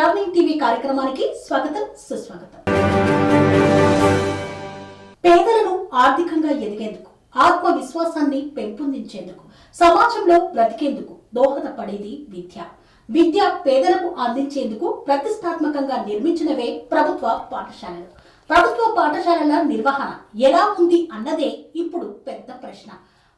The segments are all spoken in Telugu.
టర్నింగ్ టీవీ కార్యక్రమానికి స్వాగతం సుస్వాగతం. పేదలను ఆర్థికంగా ఎదిగేందుకు, ఆత్మవిశ్వాసాన్ని పెంపొందించేందుకు, సమాజంలో బ్రతికేందుకు దోహదపడేది విద్య. విద్య పేదలకు అందించేందుకు ప్రతిష్టాత్మకంగా నిర్మించినవే ప్రభుత్వ పాఠశాలలు. ప్రభుత్వ పాఠశాలల నిర్వహణ ఎలా ఉంది అన్నదే ఇప్పుడు పెద్ద ప్రశ్న.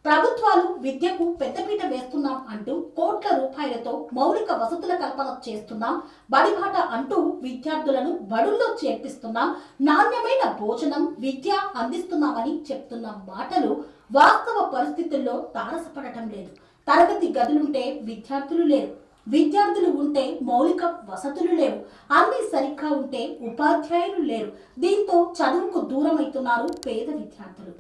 ప్రభుత్వాలు విద్యకు పెద్దపీట వేస్తున్నాం అంటూ కోట్ల రూపాయలతో మౌలిక వసతుల కల్పన చేస్తున్నాం, బడిబాట అంటూ విద్యార్థులను బడుల్లో చేర్పిస్తున్నాం, నాణ్యమైన భోజనం విద్య అందిస్తున్నామని చెప్తున్న మాటలు వాస్తవ పరిస్థితుల్లో తారసపడటం లేదు. తరగతి గదులుంటే విద్యార్థులు లేరు, విద్యార్థులు ఉంటే మౌలిక వసతులు లేవు, అన్ని సరిగ్గా ఉంటే ఉపాధ్యాయులు లేరు. దీంతో చదువుకు దూరమవుతున్నారు పేద విద్యార్థులు.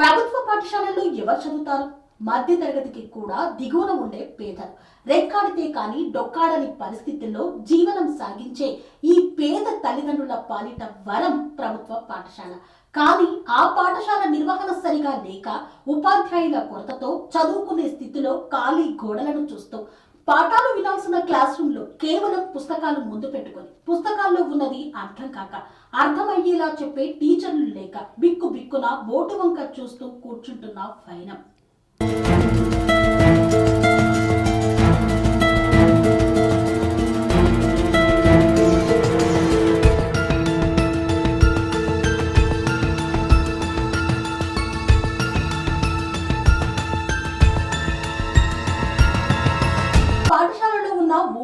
ప్రభుత్వ పాఠశాలల్లో ఎవరు చదువుతారు? మధ్య తరగతికి కూడా దిగువన ఉండే పేదలు, రెక్కాడితే కానీ డొక్కాడని పరిస్థితుల్లో జీవనం సాగించే ఈ పేద తల్లిదండ్రుల పాలిట వరం ప్రభుత్వ పాఠశాల. కానీ ఆ పాఠశాల నిర్వహణ సరిగా లేక, ఉపాధ్యాయుల కొరతతో చదువుకునే స్థితిలో ఖాళీ గోడలను చూస్తూ, పాఠాలు వినాల్సిన క్లాస్ రూమ్ లో కేవలం పుస్తకాలు ముందు పెట్టుకొని, పుస్తకాల్లో ఉన్నది అర్థం కాక, అర్థమయ్యేలా చెప్పే టీచర్లు లేక, బిక్కు బిక్కున బోటు వంక చూస్తూ కూర్చుంటున్న వైనం. పాఠశాలలో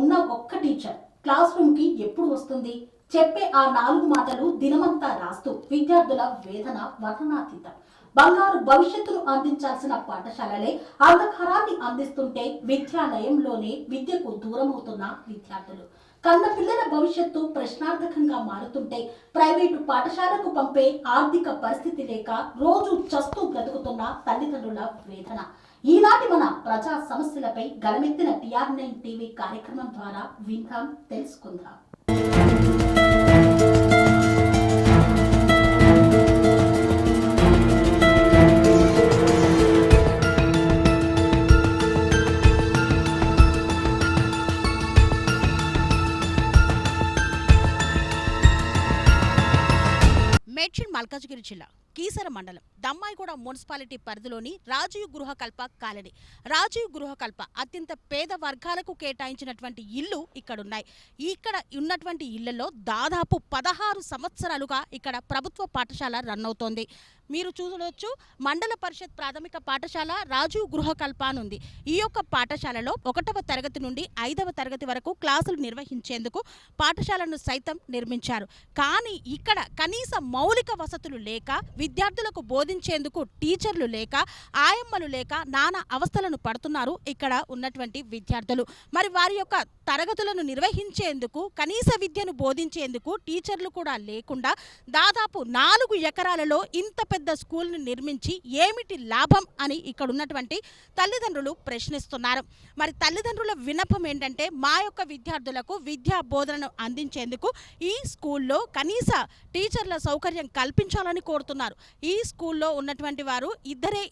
ఉన్న ఒక్క టీచర్ క్లాస్ రూమ్ కి ఎప్పుడు వస్తుంది? చెప్పే ఆ 4 మాటలు దినమంతా రాస్తూ విద్యార్థుల వేదన వర్ణనాతీతం. బంగారు భవిష్యత్తును అందించాల్సిన పాఠశాలలే అంధకారాన్ని అందిస్తుంటే విద్యాలయంలోనే విద్యకు దూరమవుతున్న విద్యార్థులు. కన్న పిల్లల భవిష్యత్తు ప్రశ్నార్థకంగా మారుతుంటే ప్రైవేటు పాఠశాలకు పంపే ఆర్థిక పరిస్థితి లేక రోజు చస్తూ బ్రతుకుతున్న తల్లిదండ్రుల వేదన. ఈనాటి మన ప్రజా సమస్యలపై గలమెత్తిన TR9 టీవీ కార్యక్రమం ద్వారా విందాం, తెలుసుకుందాం. మేడ్చల్ మల్కాజ్గిరి జిల్లా కీసర మండలం దమ్మాయిగూడ మున్సిపాలిటీ పరిధిలోని రాజీవ్ గృహకల్ప కాలనీ. రాజీవ్ గృహకల్ప అత్యంత పేద వర్గాలకు కేటాయించినటువంటి ఇల్లు ఇక్కడున్నాయి. ఇక్కడ ఉన్నటువంటి ఇళ్లలో దాదాపు 16 సంవత్సరాలుగా ఇక్కడ ప్రభుత్వ పాఠశాల రన్ అవుతోంది. మీరు చూడవచ్చు, మండల పరిషత్ ప్రాథమిక పాఠశాల రాజీవ్ గృహకల్ప ఉంది. ఈ యొక్క పాఠశాలలో 1వ తరగతి నుండి 5వ తరగతి వరకు క్లాసులు నిర్వహించేందుకు పాఠశాలను సైతం నిర్మించారు. కానీ ఇక్కడ కనీస మౌలిక వసతులు లేక, విద్యార్థులకు బోధించేందుకు టీచర్లు లేక, ఆయమ్మలు లేక నానా అవస్థలను పడుతున్నారు ఇక్కడ ఉన్నటువంటి విద్యార్థులు. మరి వారి యొక్క తరగతులను నిర్వహించేందుకు, కనీస విద్యను బోధించేందుకు టీచర్లు కూడా లేకుండా దాదాపు 4 ఎకరాలలో ఇంత పెద్ద స్కూల్ను నిర్మించి ఏమిటి లాభం అని ఇక్కడ ఉన్నటువంటి తల్లిదండ్రులు ప్రశ్నిస్తున్నారు. మరి తల్లిదండ్రుల విన్నపం ఏంటంటే, మా యొక్క విద్యార్థులకు విద్యా బోధనను అందించేందుకు ఈ స్కూల్లో కనీస టీచర్ల సౌకర్యం కల్పించాలని కోరుతున్నారు. ఈ స్కూల్లో ఉన్నటువంటి వారు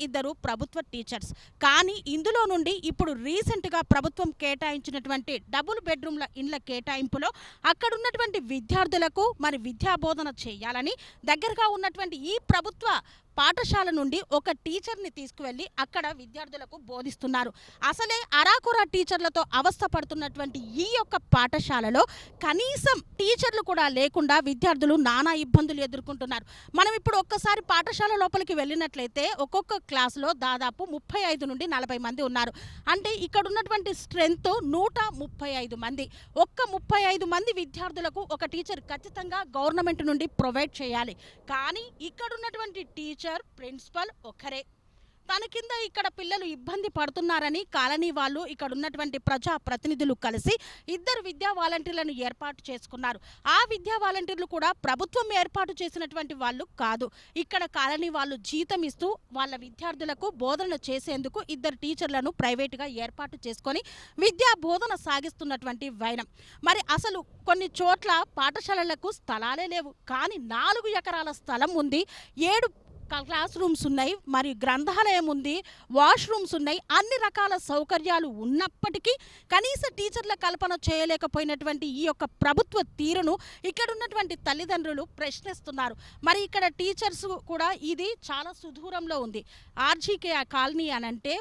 ఇద్దరు ప్రభుత్వ టీచర్స్. కానీ ఇందులో నుండి ఇప్పుడు రీసెంట్గా ప్రభుత్వం కేటాయించినటువంటి డబుల్ బెడ్రూమ్ల ఇండ్ల కేటాయింపులో అక్కడున్నటువంటి విద్యార్థులకు మరి విద్యా బోధన చేయాలని దగ్గరగా ఉన్నటువంటి ఈ ప్రభుత్వ పాఠశాల నుండి ఒక టీచర్ని తీసుకువెళ్ళి అక్కడ విద్యార్థులకు బోధిస్తున్నారు. అసలే అరాకొర టీచర్లతో అవస్థ పడుతున్నటువంటి ఈ యొక్క పాఠశాలలో కనీసం టీచర్లు కూడా లేకుండా విద్యార్థులు నానా ఇబ్బందులు ఎదుర్కొంటున్నారు. మనం ఇప్పుడు ఒక్కసారి పాఠశాల లోపలికి వెళ్ళినట్లయితే ఒక్కొక్క క్లాసులో దాదాపు 35 నుండి 40 మంది ఉన్నారు. అంటే ఇక్కడ ఉన్నటువంటి స్ట్రెంత్ 135 మంది. ఒక్క 35 మంది విద్యార్థులకు ఒక టీచర్ ఖచ్చితంగా గవర్నమెంట్ నుండి ప్రొవైడ్ చేయాలి. కానీ ఇక్కడ ఉన్నటువంటి టీచర్, ప్రిన్సిపల్ ఒకరే. తన కింద ఇక్కడ పిల్లలు ఇబ్బంది పడుతున్నారని కాలనీ వాళ్ళు ఇక్కడ ఉన్నటువంటి ప్రజా ప్రతినిధులు కలిసి 2 విద్యా వాలంటీర్లను ఏర్పాటు చేసుకున్నారు. ఆ విద్యా వాలంటీర్లు కూడా ప్రభుత్వం ఏర్పాటు చేసినటువంటి వాళ్ళు కాదు. ఇక్కడ కాలనీ వాళ్ళు జీతం ఇస్తూ వాళ్ళ విద్యార్థులకు బోధన చేసేందుకు 2 టీచర్లను ప్రైవేటుగా ఏర్పాటు చేసుకొని విద్యా బోధన సాగిస్తున్నటువంటి వైనం. మరి అసలు కొన్ని చోట్ల పాఠశాలలకు స్థలాలే లేవు, కానీ 4 ఎకరాల స్థలం ఉంది, 7 క్లాస్ రూమ్స్ ఉన్నాయి, మరియు గ్రంథాలయం ఉంది, వాష్రూమ్స్ ఉన్నాయి. అన్ని రకాల సౌకర్యాలు ఉన్నప్పటికీ కనీస టీచర్ల కల్పన చేయలేకపోయినటువంటి ఈ యొక్క ప్రభుత్వ తీరును ఇక్కడ ఉన్నటువంటి తల్లిదండ్రులు ప్రశ్నిస్తున్నారు. మరి ఇక్కడ టీచర్స్ కూడా ఇది చాలా సుదూరంలో ఉంది. ఆర్జీకే కాలనీ అనంటే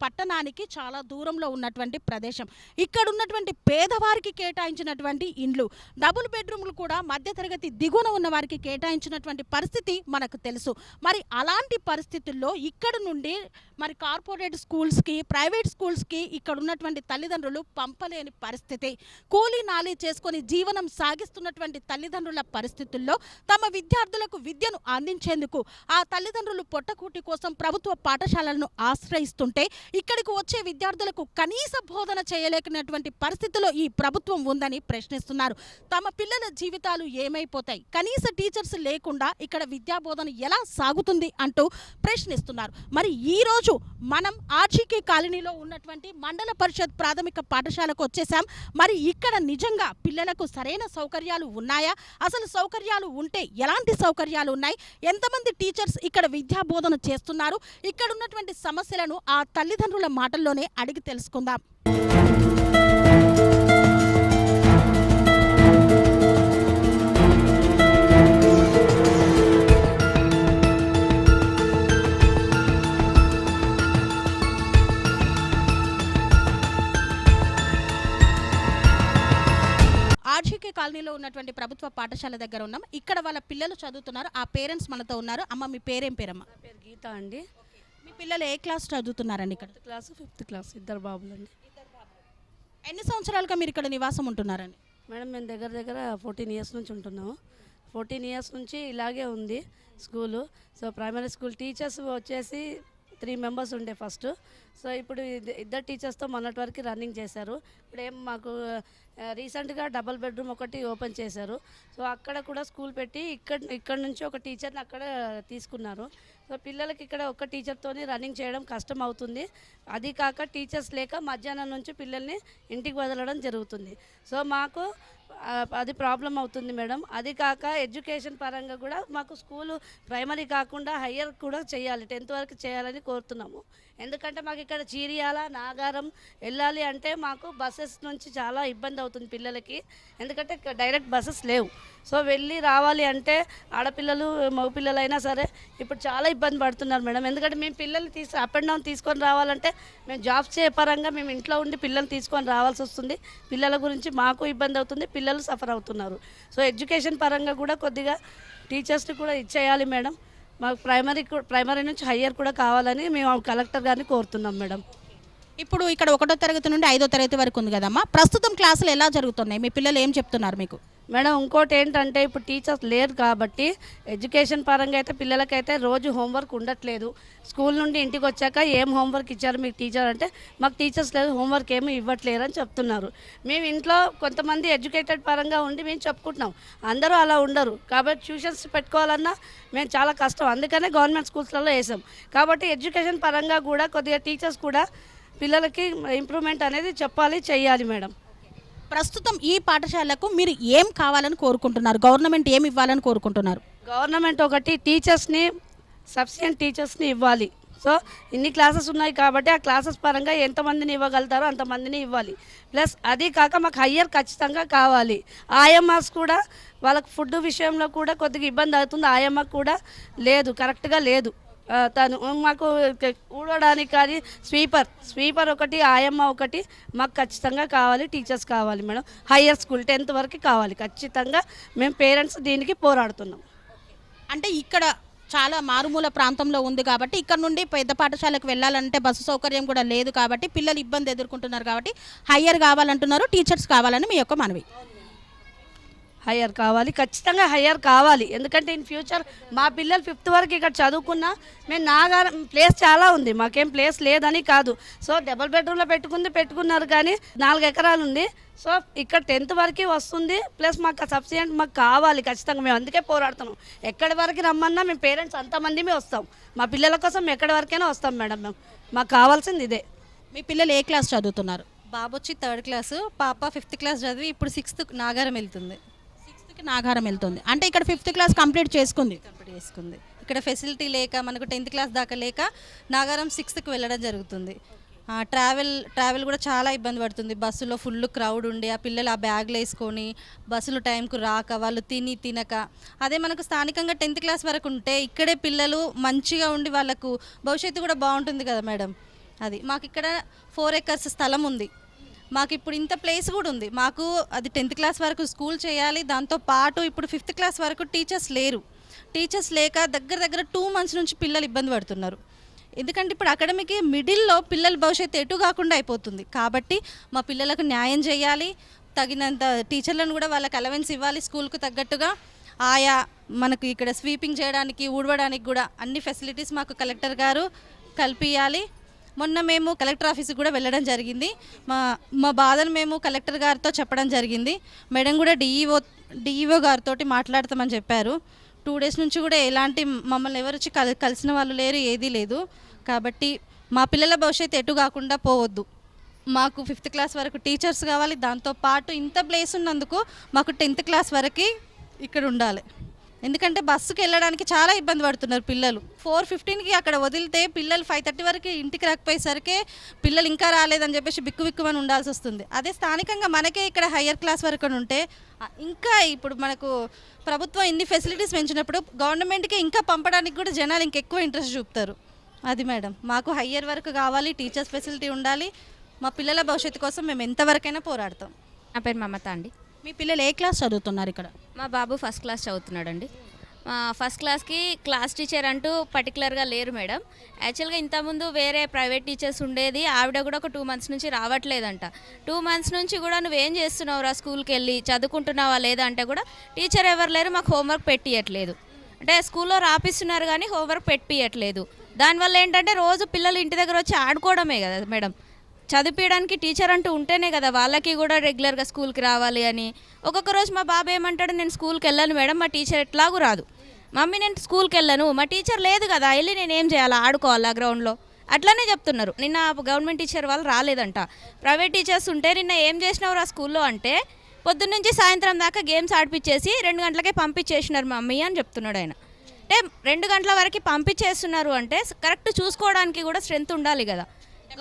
పట్టణానికి చాలా దూరంలో ఉన్నటువంటి ప్రదేశం. ఇక్కడ ఉన్నటువంటి పేదవారికి కేటాయించినటువంటి ఇండ్లు, డబుల్ బెడ్రూమ్లు కూడా మధ్యతరగతి దిగువన ఉన్న వారికి కేటాయించినటువంటి పరిస్థితి మనకు తెలుసు. మరి అలాంటి పరిస్థితుల్లో ఇక్కడ నుండి మరి కార్పొరేట్ స్కూల్స్కి, ప్రైవేట్ స్కూల్స్కి ఇక్కడ ఉన్నటువంటి తల్లిదండ్రులు పంపలేని పరిస్థితి. కూలీ నాలీ చేసుకొని జీవనం సాగిస్తున్నటువంటి తల్లిదండ్రుల పరిస్థితుల్లో తమ విద్యార్థులకు విద్యను అందించేందుకు ఆ తల్లిదండ్రులు పొట్టకూటి కోసం ప్రభుత్వ పాఠశాలలను ఆశ్రయిస్తుంటే ఇక్కడికి వచ్చే విద్యార్థులకు కనీస బోధన చేయలేకున్నటువంటి పరిస్థితిలో ఈ ప్రభుత్వం ఉందని ప్రశ్నిస్తున్నారు. తమ పిల్లల జీవితాలు ఏమైపోతాయి, కనీస టీచర్స్ లేకుండా ఇక్కడ విద్యా బోధన ఎలా సాగుతుంది అంటూ ప్రశ్నిస్తున్నారు. మరి ఈ రోజు మనం ఆర్జీకే కాలనీలో ఉన్నటువంటి మండల పరిషత్ ప్రాథమిక పాఠశాలకు వచ్చేసాం. మరి ఇక్కడ నిజంగా పిల్లలకు సరైన సౌకర్యాలు ఉన్నాయా, అసలు సౌకర్యాలు ఉంటే ఎలాంటి సౌకర్యాలు ఉన్నాయి, ఎంతమంది టీచర్స్ ఇక్కడ విద్యా బోధన చేస్తున్నారు, ఇక్కడ ఉన్నటువంటి సమస్యలను ఆ తల్లిదండ్రుల మాటల్లోనే అడిగి తెలుసుకుందాం. ఆర్జీకే కాలనీలో ఉన్నటువంటి ప్రభుత్వ పాఠశాల దగ్గర ఉన్నాం. ఇక్కడ వాళ్ళ పిల్లలు చదువుతున్నారు. ఆ పేరెంట్స్ మనతో ఉన్నారు. అమ్మ, మీ పేరేం పేరమ్మా? నా పేరు గీత అండి. మీ పిల్లలు ఏ క్లాస్ చదువుతున్నారండి? ఇక్కడ 4th క్లాస్ 5th క్లాస్, 2 బాబులు అండి. ఎన్ని సంవత్సరాలుగా మీరు ఇక్కడ నివాసం ఉంటున్నారండి? మేడం మేము దగ్గర దగ్గర 14 ఇయర్స్ నుంచి ఉంటున్నాము. 14 ఇయర్స్ నుంచి ఇలాగే ఉంది school. So primary school teachers వచ్చేసి 3 మెంబర్స్ ఉండే ఫస్ట్. సో ఇప్పుడు 2 టీచర్స్తో మొన్నటి వరకు రన్నింగ్ చేశారు. ఇప్పుడు ఏం మాకు రీసెంట్గా డబల్ బెడ్రూమ్ ఒకటి ఓపెన్ చేశారు. సో అక్కడ కూడా స్కూల్ పెట్టి ఇక్కడ నుంచి ఒక టీచర్ని అక్కడ తీసుకున్నారు. సో పిల్లలకి ఇక్కడ ఒక టీచర్తోని రన్నింగ్ చేయడం కష్టం అవుతుంది. అది కాక టీచర్స్ లేక మధ్యాహ్నం నుంచి పిల్లల్ని ఇంటికి వదలడం జరుగుతుంది. సో మాకు అది ప్రాబ్లం అవుతుంది మేడం. అది కాక ఎడ్యుకేషన్ పరంగా కూడా మాకు స్కూలు ప్రైమరీ కాకుండా హయ్యర్ కూడా చేయాలి, 10th వరకు చేయాలని కోరుతున్నాము. ఎందుకంటే మాకు ఇక్కడ చీరియాల, నాగారం వెళ్ళాలి అంటే మాకు బస్సెస్ నుంచి చాలా ఇబ్బంది అవుతుంది పిల్లలకి. ఎందుకంటే డైరెక్ట్ బస్సెస్ లేవు. సో వెళ్ళి రావాలి అంటే ఆడపిల్లలు మగపిల్లలైనా సరే ఇప్పుడు చాలా ఇబ్బంది పడుతున్నారు మేడం. ఎందుకంటే మేము పిల్లల్ని అప్ అండ్ డౌన్ తీసుకొని రావాలంటే మేము జాబ్స్ పరంగా మేము ఇంట్లో ఉండి పిల్లల్ని తీసుకొని రావాల్సి వస్తుంది. పిల్లల గురించి మాకు ఇబ్బంది అవుతుంది, పిల్లలు సఫర్ అవుతున్నారు. సో ఎడ్యుకేషన్ పరంగా కూడా కొద్దిగా టీచర్స్ని కూడా ఇచ్చేయాలి మేడం. మాకు ప్రైమరీ నుంచి హయ్యర్ కూడా కావాలని మేము కలెక్టర్ గారిని కోరుతున్నాం మేడం. ఇప్పుడు ఇక్కడ 1వ తరగతి నుండి 5వ తరగతి వరకు ఉంది కదమ్మా, ప్రస్తుతం క్లాసులు ఎలా జరుగుతున్నాయి? మీ పిల్లలు ఏం చెప్తున్నారు మీకు? మేడం ఇంకోటి ఏంటంటే ఇప్పుడు టీచర్స్ లేరు కాబట్టి ఎడ్యుకేషన్ పరంగా అయితే పిల్లలకైతే రోజు హోంవర్క్ ఉండట్లేదు. స్కూల్ నుండి ఇంటికి వచ్చాక ఏం హోంవర్క్ ఇచ్చారు మీకు టీచర్ అంటే మాకు టీచర్స్ లేదు, హోంవర్క్ ఏమీ ఇవ్వట్లేరు అని చెప్తున్నారు. మేము ఇంట్లో కొంతమంది ఎడ్యుకేటెడ్ పరంగా ఉండి మేము చెప్పుకుంటున్నాం, అందరూ అలా ఉండరు. కాబట్టి ట్యూషన్స్ పెట్టుకోవాలన్నా మేము చాలా కష్టం. అందుకనే గవర్నమెంట్ స్కూల్స్లలో వేసాం. కాబట్టి ఎడ్యుకేషన్ పరంగా కూడా కొద్దిగా టీచర్స్ కూడా పిల్లలకి ఇంప్రూవ్మెంట్ అనేది చెప్పాలి, చెయ్యాలి మేడం. ప్రస్తుతం ఈ పాఠశాలకు మీరు ఏం కావాలని కోరుకుంటున్నారు? గవర్నమెంట్ ఏమి ఇవ్వాలని కోరుకుంటున్నారు? గవర్నమెంట్ ఒకటి టీచర్స్ని, సఫిషియెంట్ టీచర్స్ని ఇవ్వాలి. సో ఇన్ని క్లాసెస్ ఉన్నాయి కాబట్టి ఆ క్లాసెస్ పరంగా ఎంతమందిని ఇవ్వగలుగుతారో అంతమందిని ఇవ్వాలి. ప్లస్ అది కాక మాకు హయ్యర్ ఖచ్చితంగా కావాలి. ఆయమ్మాస్ కూడా వాళ్ళకి ఫుడ్ విషయంలో కూడా కొద్దిగా ఇబ్బంది అవుతుంది. ఆయమ్మ కూడా లేదు, కరెక్ట్గా లేదు. తను మాకు ఊడడానికి కానీ స్వీపర్ ఒకటి, ఆయమ్మ ఒకటి మాకు ఖచ్చితంగా కావాలి. టీచర్స్ కావాలి మేడం. హయ్యర్ స్కూల్ 10th వరకు కావాలి ఖచ్చితంగా. మేము పేరెంట్స్ దీనికి పోరాడుతున్నాం. అంటే ఇక్కడ చాలా మారుమూల ప్రాంతంలో ఉంది కాబట్టి ఇక్కడ నుండి పెద్ద పాఠశాలకు వెళ్ళాలంటే బస్సు సౌకర్యం కూడా లేదు కాబట్టి పిల్లలు ఇబ్బంది ఎదుర్కొంటున్నారు. కాబట్టి హయ్యర్ కావాలంటున్నారు, టీచర్స్ కావాలని మీ యొక్క మనవి. హయ్యర్ కావాలి, ఖచ్చితంగా హయ్యర్ కావాలి. ఎందుకంటే ఇన్ ఫ్యూచర్ మా పిల్లలు 5th వరకు ఇక్కడ చదువుకున్నా మేము నాగారం ప్లేస్ చాలా ఉంది, మాకేం ప్లేస్ లేదని కాదు. సో డబుల్ బెడ్రూమ్లో పెట్టుకున్నారు కానీ 4 ఎకరాలు ఉంది. సో ఇక్కడ 10th వరకు వస్తుంది, ప్లస్ మాకు సబ్సిడెంట్ మాకు కావాలి ఖచ్చితంగా. మేము అందుకే పోరాడుతున్నాం. ఎక్కడి వరకు రమ్మన్నా మేము పేరెంట్స్ అంతమంది వస్తాం, మా పిల్లల కోసం ఎక్కడి వరకైనా వస్తాం మేడం. మాకు కావాల్సింది ఇదే. మీ పిల్లలు ఏ క్లాస్ చదువుతున్నారు? బాబు వచ్చి 3rd క్లాసు, పాప 5th క్లాస్ చదివి ఇప్పుడు 6th నాగారం వెళ్తుంది. 6th నాగారం వెళ్తుంది అంటే ఇక్కడ 5th క్లాస్ కంప్లీట్ చేసుకుంది. కంప్లీట్ చేసుకుంది. ఇక్కడ ఫెసిలిటీ లేక మనకు 10th క్లాస్ దాకా లేక నాగారం 6th వెళ్ళడం జరుగుతుంది. ట్రావెల్ కూడా చాలా ఇబ్బంది పడుతుంది. బస్సులో ఫుల్ క్రౌడ్ ఉండి ఆ పిల్లలు ఆ బ్యాగ్లు వేసుకొని బస్సులు టైంకు రాక వాళ్ళు తినక, అదే మనకు స్థానికంగా 10th క్లాస్ వరకు ఉంటే ఇక్కడే పిల్లలు మంచిగా ఉండి వాళ్ళకు భవిష్యత్తు కూడా బాగుంటుంది కదా మేడం. అది మాకు ఇక్కడ 4 acres స్థలం ఉంది, మాకు ఇప్పుడు ఇంత ప్లేస్ కూడా ఉంది. మాకు అది 10th క్లాస్ వరకు స్కూల్ చేయాలి, దాంతో పాటు ఇప్పుడు 5th క్లాస్ వరకు టీచర్స్ లేరు. టీచర్స్ లేక దగ్గర 2 months నుంచి పిల్లలు ఇబ్బంది పడుతున్నారు. ఎందుకంటే ఇప్పుడు అకాడమిక్ మిడిల్లో పిల్లల భవిష్యత్తు ఎటు కాకుండా అయిపోతుంది. కాబట్టి మా పిల్లలకు న్యాయం చేయాలి, తగినంత టీచర్లను కూడా వాళ్ళకి అలవెన్స్ ఇవ్వాలి స్కూల్కు తగ్గట్టుగా. ఆయా మనకు ఇక్కడ స్వీపింగ్ చేయడానికి ఊడవడానికి కూడా అన్ని ఫెసిలిటీస్ మాకు కలెక్టర్ గారు కల్పించాలి. మొన్న మేము కలెక్టర్ ఆఫీస్కి కూడా వెళ్ళడం జరిగింది. మా బాధను మేము కలెక్టర్ గారితో చెప్పడం జరిగింది. మేడం కూడా డిఈఓ గారితో మాట్లాడతామని చెప్పారు. 2 days నుంచి కూడా ఎలాంటి మమ్మల్ని ఎవరు వచ్చి కలిసిన వాళ్ళు లేరు, ఏదీ లేదు. కాబట్టి మా పిల్లల భవిష్యత్తు ఎటు కాకుండా పోవద్దు. మాకు 5th క్లాస్ వరకు టీచర్స్ కావాలి, దాంతోపాటు ఇంత ప్లేస్ ఉన్నందుకు మాకు 10th క్లాస్ వరకు ఇక్కడ ఉండాలి. ఎందుకంటే బస్సుకి వెళ్ళడానికి చాలా ఇబ్బంది పడుతున్నారు పిల్లలు. 4:15కి అక్కడ వదిలితే పిల్లలు 5:30 వరకు ఇంటికి రాకపోయేసరికి పిల్లలు ఇంకా రాలేదని చెప్పేసి బిక్కుమని ఉండాల్సి వస్తుంది. అదే స్థానికంగా మనకే ఇక్కడ హయ్యర్ క్లాస్ వరకు ఉంటే ఇంకా ఇప్పుడు మనకు ప్రభుత్వం ఇన్ని ఫెసిలిటీస్ పెంచినప్పుడు గవర్నమెంట్కి ఇంకా పంపడానికి కూడా జనాలు ఇంకెక్కువ ఇంట్రెస్ట్ చూపుతారు. అది మేడం, మాకు హయ్యర్ వరకు కావాలి, టీచర్స్ ఫెసిలిటీ ఉండాలి. మా పిల్లల భవిష్యత్తు కోసం మేము ఎంతవరకైనా పోరాడతాం. నా పేరు మమత అండి. మీ పిల్లలు ఏ క్లాస్ చదువుతున్నారు ఇక్కడ? మా బాబు 1st క్లాస్ చదువుతున్నాడండి. 1st క్లాస్కి క్లాస్ టీచర్ అంటూ పర్టికులర్గా లేరు మేడం. యాక్చువల్గా ఇంతకుముందు వేరే ప్రైవేట్ టీచర్స్ ఉండేది, ఆవిడ కూడా ఒక 2 months నుంచి రావట్లేదంట. 2 months నుంచి కూడా నువ్వేం చేస్తున్నావురా, స్కూల్కి వెళ్ళి చదువుకుంటున్నావా లేదా అంటే కూడా టీచర్ ఎవరు లేరు, మాకు హోంవర్క్ పెట్టియట్లేదు అంటే స్కూల్లో రాపిస్తున్నారు కానీ హోంవర్క్ పెట్టియట్లేదు. దానివల్ల ఏంటంటే రోజు పిల్లలు ఇంటి దగ్గర వచ్చి ఆడుకోవడమే కదా మేడం. చదివించడానికి టీచర్ అంటూ ఉంటేనే కదా వాళ్ళకి కూడా రెగ్యులర్గా స్కూల్కి రావాలి అని. ఒక్కొక్క రోజు మా బాబు ఏమంటాడు, నేను స్కూల్కి వెళ్ళను మేడం, మా టీచర్ ఎట్లాగూ రాదు. మమ్మీ నేను స్కూల్కి వెళ్ళను, మా టీచర్ లేదు కదా, వెళ్ళి నేను ఏం చేయాలా, ఆడుకోవాలా గ్రౌండ్లో, అట్లనే చెప్తున్నారు. నిన్న గవర్నమెంట్ టీచర్ వాళ్ళు రాలేదంట, ప్రైవేట్ టీచర్స్ ఉంటే నిన్న ఏం చేసినావు ఆ స్కూల్లో అంటే పొద్దున్నుంచి సాయంత్రం దాకా గేమ్స్ ఆడిపించేసి 2 గంటలకే పంపించేసినారు మమ్మీ అని చెప్తున్నాడు ఆయన. అంటే 2 గంటల వరకు పంపించేస్తున్నారు అంటే కరెక్ట్ చూసుకోవడానికి కూడా స్ట్రెంత్ ఉండాలి కదా.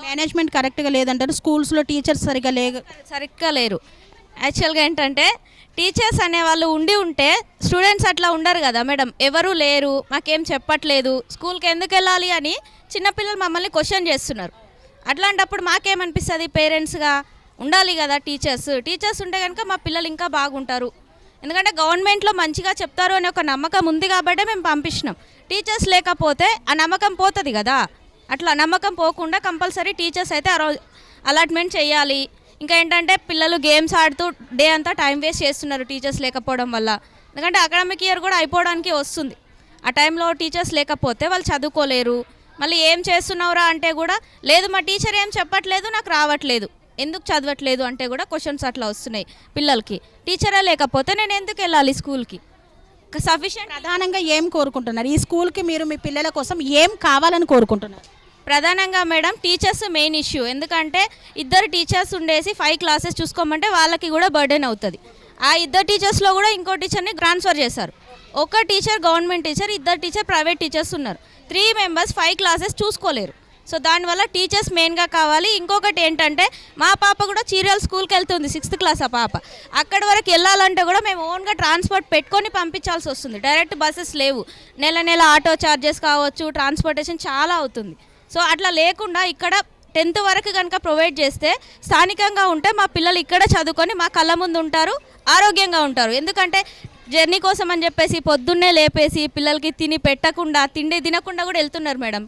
మేనేజ్మెంట్ కరెక్ట్గా లేదంటారు, స్కూల్స్లో టీచర్స్ సరిగ్గా లేరు. యాక్చువల్గా ఏంటంటే టీచర్స్ అనేవాళ్ళు ఉంటే స్టూడెంట్స్ అట్లా ఉండరు కదా మేడం. ఎవరు లేరు, మాకేం చెప్పట్లేదు, స్కూల్కి ఎందుకు వెళ్ళాలి అని చిన్నపిల్లలు మమ్మల్ని క్వశ్చన్ చేస్తున్నారు. అట్లాంటప్పుడు మాకేమనిపిస్తుంది, పేరెంట్స్గా ఉండాలి కదా టీచర్స్ ఉంటే కనుక మా పిల్లలు ఇంకా బాగుంటారు. ఎందుకంటే గవర్నమెంట్లో మంచిగా చెప్తారు అనే ఒక నమ్మకం ఉంది కాబట్టి మేము పంపించినాం. టీచర్స్ లేకపోతే ఆ నమ్మకం పోతుంది కదా. అట్లా నమ్మకం పోకుండా కంపల్సరీ టీచర్స్ అయితే అలాట్మెంట్ చేయాలి. ఇంకా ఏంటంటే పిల్లలు గేమ్స్ ఆడుతూ డే అంతా టైం వేస్ట్ చేస్తున్నారు టీచర్స్ లేకపోవడం వల్ల. ఎందుకంటే అకాడమిక్ ఇయర్ కూడా అయిపోవడానికి వస్తుంది, ఆ టైంలో టీచర్స్ లేకపోతే వాళ్ళు చదువుకోలేరు. మళ్ళీ ఏం చేస్తున్నావురా అంటే కూడా లేదు, మా టీచర్ ఏం చెప్పట్లేదు, నాకు రావట్లేదు, ఎందుకు చదవట్లేదు అంటే కూడా క్వశ్చన్స్ అట్లా వస్తున్నాయి పిల్లలకి. టీచరే లేకపోతే నేను ఎందుకు వెళ్ళాలి స్కూల్కి? సఫిషియెంట్. ప్రధానంగా ఏం కోరుకుంటున్నారు ఈ స్కూల్కి? మీరు మీ పిల్లల కోసం ఏం కావాలని కోరుకుంటున్నారు? ప్రధానంగా మేడం టీచర్స్ మెయిన్ ఇష్యూ. ఎందుకంటే 2 టీచర్స్ ఉండేసి 5 classes చూసుకోమంటే వాళ్ళకి కూడా బర్డెన్ అవుతుంది. ఆ 2 టీచర్స్లో కూడా ఇంకో టీచర్ని ట్రాన్స్ఫర్ చేశారు. ఒక teacher government teacher, 2 teacher private teachers ఉన్నారు. 3 members 5 classes చూసుకోలేరు. సో దానివల్ల టీచర్స్ మెయిన్గా కావాలి. ఇంకొకటి ఏంటంటే మా పాప కూడా చీరియల్ స్కూల్కి వెళ్తుంది, 6th క్లాస్ ఆ పాప. అక్కడి వరకు వెళ్ళాలంటే కూడా మేము ఓన్గా ట్రాన్స్పోర్ట్ పెట్టుకొని పంపించాల్సి వస్తుంది, డైరెక్ట్ బస్సెస్ లేవు. నెల ఆటో ఛార్జెస్ కావచ్చు, ట్రాన్స్పోర్టేషన్ చాలా అవుతుంది. సో అట్లా లేకుండా ఇక్కడ 10th వరకు కనుక ప్రొవైడ్ చేస్తే స్థానికంగా ఉంటే మా పిల్లలు ఇక్కడ చదువుకొని మా కళ్ళ ముందు ఉంటారు, ఆరోగ్యంగా ఉంటారు. ఎందుకంటే జర్నీ కోసం అని చెప్పేసి పొద్దున్నే లేపేసి పిల్లలకి తిండి తినకుండా కూడా వెళ్తున్నారు మేడం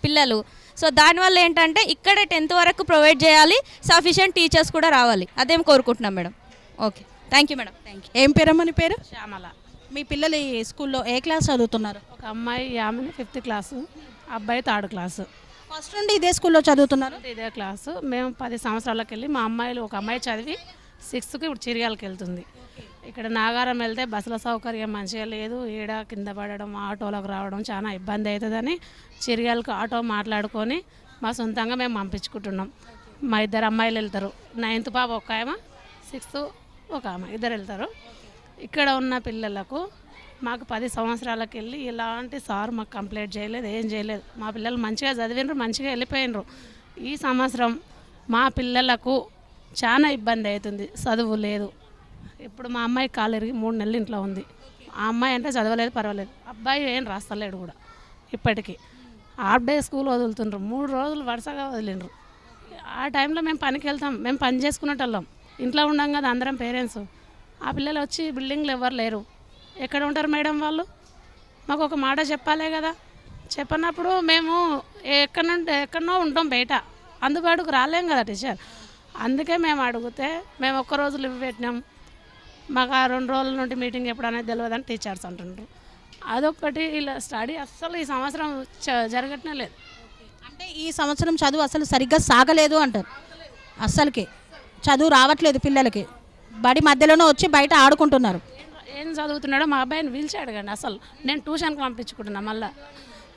పిల్లలు. సో దానివల్ల ఏంటంటే ఇక్కడ 10th వరకు ప్రొవైడ్ చేయాలి, సఫిషియెంట్ టీచర్స్ కూడా రావాలి, అదేం కోరుకుంటున్నాం madam. Okay. Thank you madam. Thank you. ఏం పేరమ్మా నీ పేరు? శ్యామల. మీ పిల్లలు ఈ స్కూల్లో ఏ క్లాస్ చదువుతున్నారు? ఒక అమ్మాయి ఆమె 5th క్లాసు, అబ్బాయి 3rd క్లాసు. ఫస్ట్ నుండి ఇదే స్కూల్లో చదువుతున్నారు? ఇదే క్లాసు. మేము 10 సంవత్సరాలకు వెళ్ళి మా అమ్మాయిలు ఒక అమ్మాయి చదివి 6th ఇప్పుడు చిరియాలకు వెళ్తుంది. ఇక్కడ నాగారం వెళ్తే బస్సుల సౌకర్యం మంచిగా లేదు, ఈడ కింద పడడం ఆటోలకు రావడం చాలా ఇబ్బంది అవుతుందని చిరియాలకు ఆటో మాట్లాడుకొని మా సొంతంగా మేము పంపించుకుంటున్నాం. మా 2 అమ్మాయిలు వెళ్తారు. 9th పాప ఒక ఆమె, 6th ఒక ఆమె, 2 వెళ్తారు. ఇక్కడ ఉన్న పిల్లలకు మాకు 10 సంవత్సరాలకు వెళ్ళి ఇలాంటి సార్ మాకు కంప్లైంట్ చేయలేదు, ఏం చేయలేదు. మా పిల్లలు మంచిగా చదివినరు, మంచిగా వెళ్ళిపోయినరు. ఈ సంవత్సరం మా పిల్లలకు చాలా ఇబ్బంది అవుతుంది, చదువు లేదు. ఇప్పుడు మా అమ్మాయి కాలేరికి 3 నెలలు ఇంట్లో ఉంది. ఆ అమ్మాయి అంటే చదవలేదు, పర్వాలేదు. అబ్బాయి ఏం రాస్తలేడు కూడా ఇప్పటికీ. హాఫ్ డే స్కూల్ వదులుతుండ్రు, 3 రోజులు వరుసగా వదిలిండ్రు. ఆ టైంలో మేము పనికి వెళ్తాం, మేము పని చేసుకునేటోళ్ళం. ఇంట్లో ఉండం కదా అందరం పేరెంట్స్. ఆ పిల్లలు వచ్చి బిల్డింగ్లో ఎవరు లేరు, ఎక్కడ ఉంటారు మేడం వాళ్ళు? మాకు ఒక మాట చెప్పాలే కదా. చెప్పనప్పుడు మేము ఎక్కడనో ఉంటాం, బయట అందుబాటుకు రాలేం కదా టీచర్. అందుకే మేము అడిగితే మేము ఒక్కరోజు లీవ్ పెట్టినాం, మాకు ఆ 2 రోజుల నుండి మీటింగ్ ఎప్పుడు అనేది తెలియదని టీచర్స్ అంటుండ్రు. అదొకటి. ఇలా స్టడీ అస్సలు ఈ సంవత్సరం జరగటనే లేదు. అంటే ఈ సంవత్సరం చదువు అసలు సరిగ్గా సాగలేదు అంటారు. అస్సలకి చదువు రావట్లేదు పిల్లలకి, బడి మధ్యలోనే వచ్చి బయట ఆడుకుంటున్నారు. ఏం చదువుతున్నాడో మా అబ్బాయిని పిలిచి అడగండి. అసలు నేను ట్యూషన్కి పంపించుకుంటున్నా. మళ్ళీ